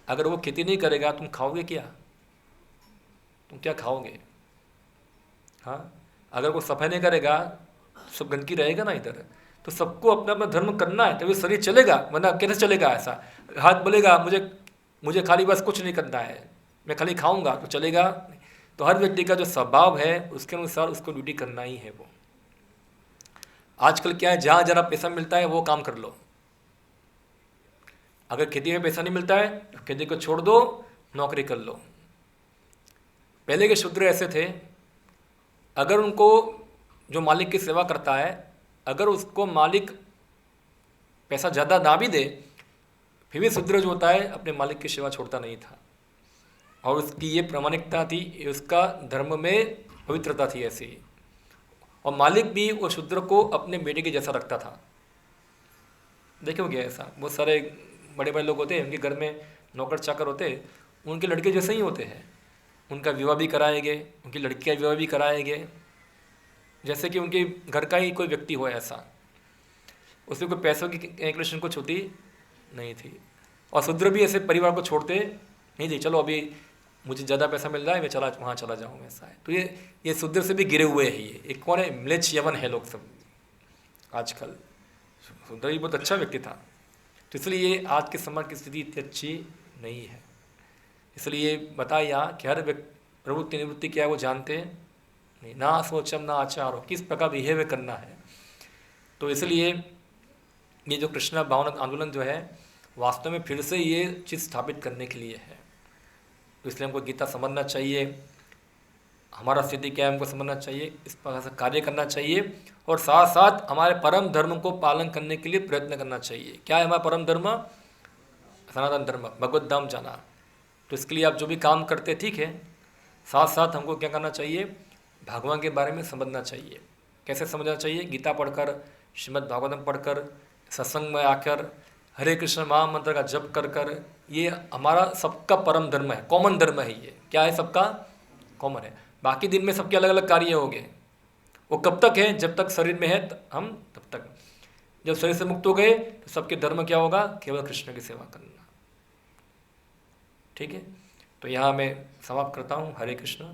अगर वो खेती नहीं करेगा, तुम खाओगे क्या, तुम क्या खाओगे। हाँ, अगर वो सफाई नहीं करेगा, सब गंदगी रहेगा ना इधर। तो सबको अपना अपना धर्म करना है, तभी शरीर चलेगा, वरना कैसे चलेगा। ऐसा हाथ बोलेगा मुझे खाली बस कुछ नहीं करना है, मैं खाली खाऊंगा, तो चलेगा। तो हर व्यक्ति का जो स्वभाव है उसके अनुसार उसको ड्यूटी करना ही है। वो आजकल क्या है, जहाँ जरा पैसा मिलता है वो काम कर लो। अगर खेती में पैसा नहीं मिलता है तो खेती को छोड़ दो, नौकरी कर लो। पहले के शूद्र ऐसे थे, अगर उनको जो मालिक की सेवा करता है, अगर उसको मालिक पैसा ज़्यादा ना भी दे, फिर भी शूद्र जो होता है अपने मालिक की सेवा छोड़ता नहीं था, और उसकी ये प्रामाणिकता थी, उसका धर्म में पवित्रता थी ऐसी। और मालिक भी वो शूद्र को अपने बेटे के जैसा रखता था। देखोगे ऐसा बहुत सारे बड़े बड़े लोग होते हैं, उनके घर में नौकर चाकर होते हैं, उनके लड़के जैसे ही होते हैं, उनका विवाह भी कराएंगे, उनकी लड़की का विवाह भी कराएंगे, जैसे कि उनके घर का ही कोई व्यक्ति हो ऐसा। उसमें कोई पैसों की कैलकुलेशन कुछ होती नहीं थी। और शूद्र भी ऐसे परिवार को छोड़ते नहीं थे, चलो अभी मुझे ज़्यादा पैसा मिल रहा है, मैं वहाँ चला जाऊँ, ऐसा है। तो ये शूद्र से भी गिरे हुए हैं। ये एक कौन है, म्लेच्छ यवन है लोग सब आजकल। शूद्र ही बहुत अच्छा व्यक्ति था, तो इसलिए आज के समाज की स्थिति इतनी अच्छी नहीं है। इसलिए बताया यहाँ कि हर प्रवृत्ति निवृत्ति क्या है वो जानते नहीं, ना सोचम ना आचारो, किस प्रकार बिहेव करना है। तो इसलिए ये जो कृष्णा भावना आंदोलन जो है वास्तव में फिर से ये चीज़ स्थापित करने के लिए है। तो इसलिए हमको गीता समझना चाहिए, हमारा स्थिति क्या है हमको समझना चाहिए, इस प्रकार से कार्य करना चाहिए, और साथ साथ हमारे परम धर्म को पालन करने के लिए प्रयत्न करना चाहिए। क्या है हमारा परम धर्म, सनातन धर्म, भगवत धाम जाना। तो इसके लिए आप जो भी काम करते ठीक है, साथ साथ हमको क्या करना चाहिए, भगवान के बारे में समझना चाहिए। कैसे समझना चाहिए? गीता पढ़कर, श्रीमद् भागवतम पढ़कर, सत्संग में आकर, हरे कृष्ण महामंत्र का जप कर कर। ये हमारा सबका परम धर्म है, कॉमन धर्म है। ये क्या है? सबका कॉमन है। बाकी दिन में सबके अलग अलग कार्य होंगे, वो कब तक है? जब तक शरीर में है हम तब तक। जब शरीर से मुक्त हो गए तो सबके धर्म क्या होगा? केवल कृष्ण की सेवा करना। ठीक है, तो यहाँ मैं समाप्त करता हूँ। हरे कृष्ण।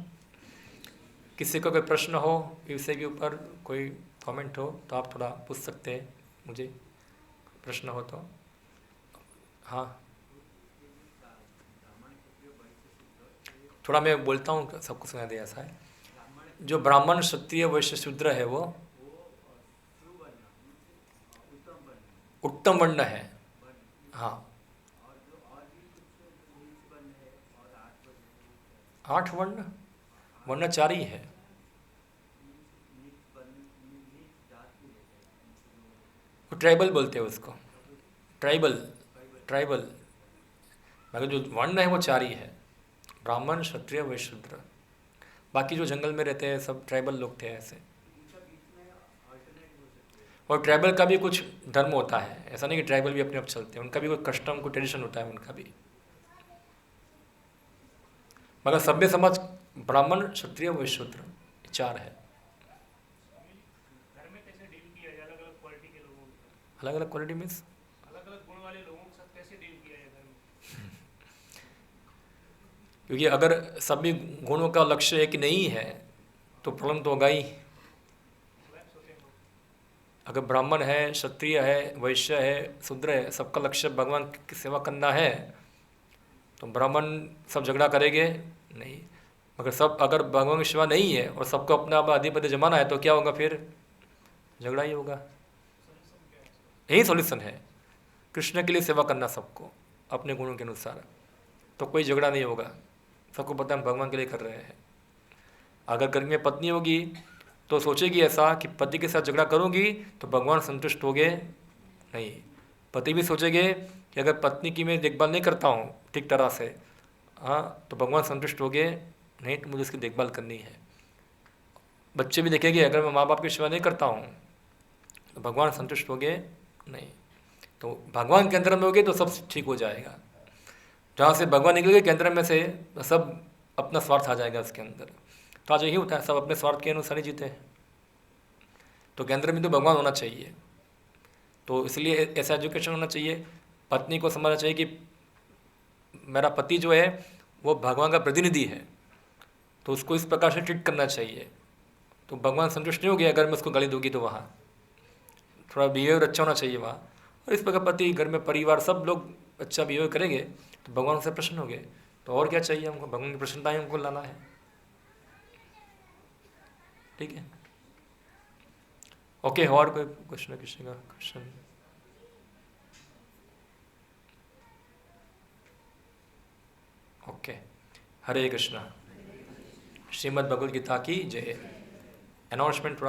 किसी को कोई प्रश्न हो विषय के ऊपर, कोई कमेंट हो तो आप थोड़ा पूछ सकते हैं मुझे, प्रश्न हो तो। हाँ, थोड़ा मैं बोलता हूँ, सबको सुना दे। ऐसा है, जो ब्राह्मण, क्षत्रिय, वैश्य, शूद्र है वो उत्तम वर्ण है। हाँ, 8 वर्ण, वर्ण 4 ही है। वो ट्राइबल बोलते हैं उसको, ट्राइबल, ट्राइबल। मगर जो वर्ण है वो 4 ही है, ब्राह्मण, क्षत्रिय, वैश्य, शूद्र। बाकी जो जंगल में रहते हैं सब ट्राइबल लोग थे ऐसे। और ट्राइबल का भी कुछ धर्म होता है, ऐसा नहीं कि ट्राइबल भी अपने आप चलते हैं, उनका भी कोई कस्टम, कोई ट्रेडिशन होता है उनका भी। मगर सभ्य समाज ब्राह्मण, क्षत्रिय, वैश्य, शूद्र 4 है। अलग अलग क्वालिटी मीन्स अलग अलग गुण वाले लोगों के साथ कैसे डील किया जाए घर में? क्योंकि अगर सभी गुणों का लक्ष्य एक नहीं है तो प्रॉब्लम तो होगा ही। अगर ब्राह्मण है, क्षत्रिय है, वैश्य है, शूद्र है, सबका लक्ष्य भगवान की सेवा करना है, तो ब्राह्मण सब झगड़ा करेंगे नहीं। मगर सब अगर भगवान की सेवा नहीं है और सबको अपना अधिपति जमाना है तो क्या होगा? फिर झगड़ा ही होगा। यही सॉल्यूशन है, कृष्ण के लिए सेवा करना सबको अपने गुणों के अनुसार, तो कोई झगड़ा नहीं होगा। सबको पता है हम भगवान के लिए कर रहे हैं। अगर घर में पत्नी होगी तो सोचेगी ऐसा कि पति के साथ झगड़ा करूंगी तो भगवान संतुष्ट होंगे नहीं। पति भी सोचेंगे कि अगर पत्नी की मैं देखभाल नहीं करता हूँ ठीक तरह से, हाँ, तो भगवान संतुष्ट होंगे नहीं, तो मुझे उसकी देखभाल करनी है। बच्चे भी देखेंगे अगर मैं माँ बाप की सेवा नहीं करता हूँ तो भगवान संतुष्ट होंगे नहीं। तो भगवान के अंदर में होगे तो सब ठीक हो जाएगा। जहाँ से भगवान निकल गए केंद्र में से तो सब अपना स्वार्थ आ जाएगा उसके अंदर। तो आज यही होता है, सब अपने स्वार्थ के अनुसार ही जीते हैं। तो केंद्र में तो भगवान होना चाहिए। तो इसलिए ऐसा एजुकेशन होना चाहिए। पत्नी को समझना चाहिए कि मेरा पति जो है वो भगवान का प्रतिनिधि है, तो उसको इस प्रकार से ट्रीट करना चाहिए। तो भगवान संतुष्ट नहीं होगी अगर मैं उसको गाली दूंगी, तो वहाँ थोड़ा बिहेवियर अच्छा होना चाहिए वहाँ। और इस प्रकार पति, घर में परिवार सब लोग अच्छा बिहेवियर करेंगे तो भगवान से प्रसन्न होंगे। तो और क्या चाहिए हमको? भगवान की प्रसन्नता ही हमको लाना है। ठीक है, ओके। और कोई क्वेश्चन? किसी का क्वेश्चन? ओके, हरे कृष्णा। श्रीमद् भगवद गीता की जय। अनाउंसमेंट